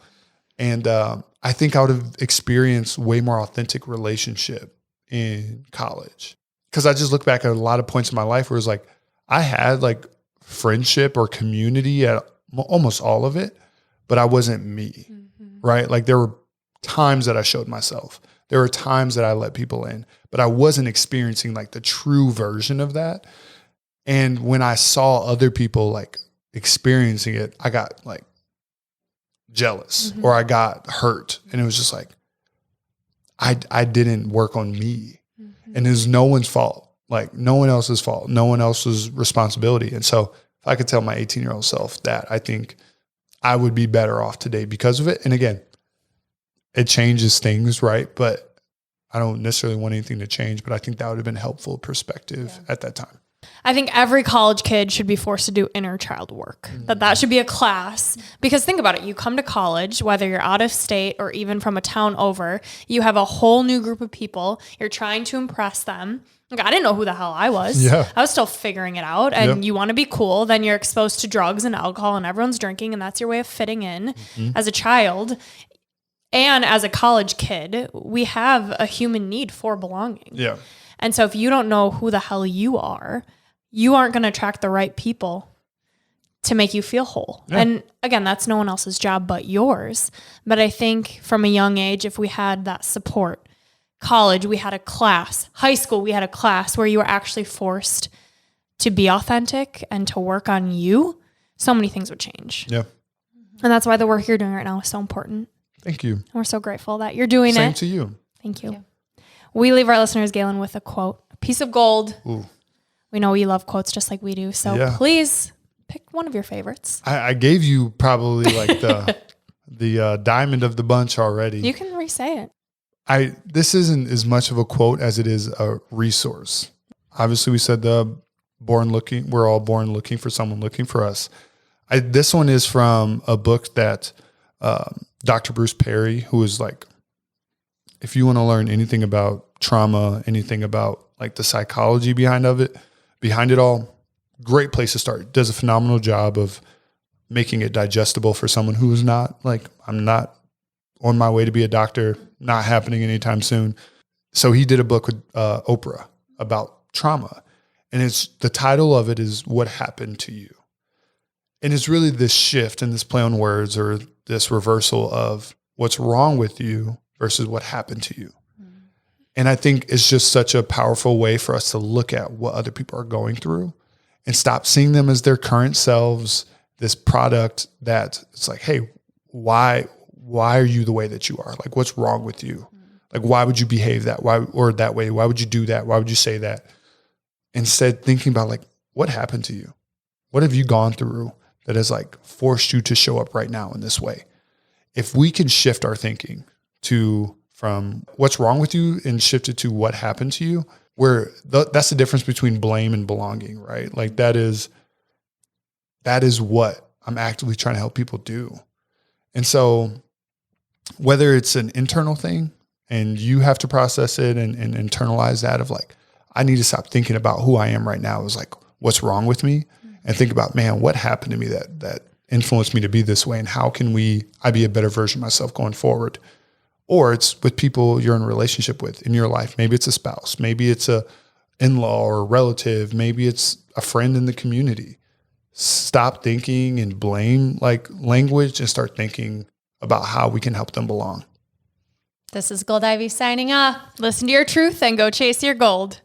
And I think I would have experienced way more authentic relationship in college. Because I just look back at a lot of points in my life where it was like, I had like friendship or community at almost all of it, but I wasn't me, right? Like there were times that I showed myself. There were times that I let people in, but I wasn't experiencing like the true version of that. And when I saw other people like experiencing it, I got like jealous or I got hurt. And it was just like, I didn't work on me. And it was no one's fault, like no one else's fault, no one else's responsibility. And so if I could tell my 18-year-old self that, I think I would be better off today because of it. And again, it changes things, right? But I don't necessarily want anything to change, but I think that would have been a helpful perspective at that time. I think every college kid should be forced to do inner child work, that should be a class. Because think about it, you come to college, whether you're out of state or even from a town over, you have a whole new group of people. You're trying to impress them. Like, I didn't know who the hell I was. Yeah. I was still figuring it out. And you want to be cool. Then you're exposed to drugs and alcohol and everyone's drinking. And that's your way of fitting in as a child. And as a college kid, we have a human need for belonging. Yeah. And so if you don't know who the hell you aren't going to attract the right people to make you feel whole. Yeah. And again, that's no one else's job but yours. But I think from a young age, if we had that support, college, we had a class, high school, we had a class where you were actually forced to be authentic and to work on you so many things would change. Yeah. And that's why the work you're doing right now is so important. Thank you. And we're so grateful that you're doing Same it. to you. Thank you. We leave our listeners, Gaelin, with a quote, a piece of gold. Ooh. We know you love quotes just like we do. So please pick one of your favorites. I gave you probably like the diamond of the bunch already. You can re-say it. This isn't as much of a quote as it is a resource. Obviously, we said we're all born looking for someone looking for us. This one is from a book that Dr. Bruce Perry, who is like, if you want to learn anything about trauma, anything about like the psychology behind it all, great place to start. Does a phenomenal job of making it digestible for someone who is not like, I'm not on my way to be a doctor, not happening anytime soon. So he did a book with Oprah about trauma. And the title of it is What Happened to You? And it's really this shift and this play on words or this reversal of what's wrong with you versus what happened to you. Mm. And I think it's just such a powerful way for us to look at what other people are going through and stop seeing them as their current selves, this product that it's like, hey, why are you the way that you are? Like, what's wrong with you? Like, why would you behave that way? Why would you do that? Why would you say that? Instead, thinking about like, what happened to you? What have you gone through that has like forced you to show up right now in this way? If we can shift our thinking from what's wrong with you and shift it to what happened to you, that's the difference between blame and belonging, right? Like that is what I'm actively trying to help people do. And so whether it's an internal thing and you have to process it and internalize that of like, I need to stop thinking about who I am right now is like, what's wrong with me? And think about, man, what happened to me that influenced me to be this way? And how can I be a better version of myself going forward? Or it's with people you're in a relationship with in your life. Maybe it's a spouse. Maybe it's a in-law or a relative. Maybe it's a friend in the community. Stop thinking and blame like language and start thinking about how we can help them belong. This is GOLDIVY signing off. Listen to your truth and go chase your gold.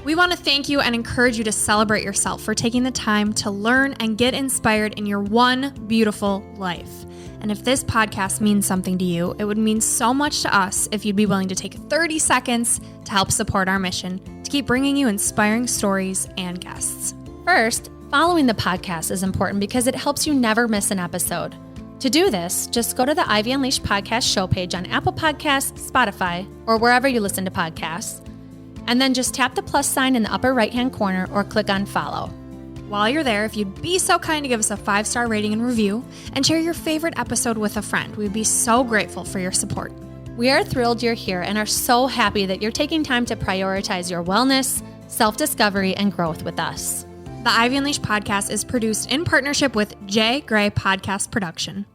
We want to thank you and encourage you to celebrate yourself for taking the time to learn and get inspired in your one beautiful life. And if this podcast means something to you, it would mean so much to us if you'd be willing to take 30 seconds to help support our mission to keep bringing you inspiring stories and guests. First, following the podcast is important because it helps you never miss an episode. To do this, just go to the Ivy Unleashed podcast show page on Apple Podcasts, Spotify, or wherever you listen to podcasts. And then just tap the plus sign in the upper right-hand corner or click on follow. While you're there, if you'd be so kind to give us a 5-star rating and review and share your favorite episode with a friend, we'd be so grateful for your support. We are thrilled you're here and are so happy that you're taking time to prioritize your wellness, self-discovery, and growth with us. The Ivy Unleashed podcast is produced in partnership with J. Gray Podcast Production.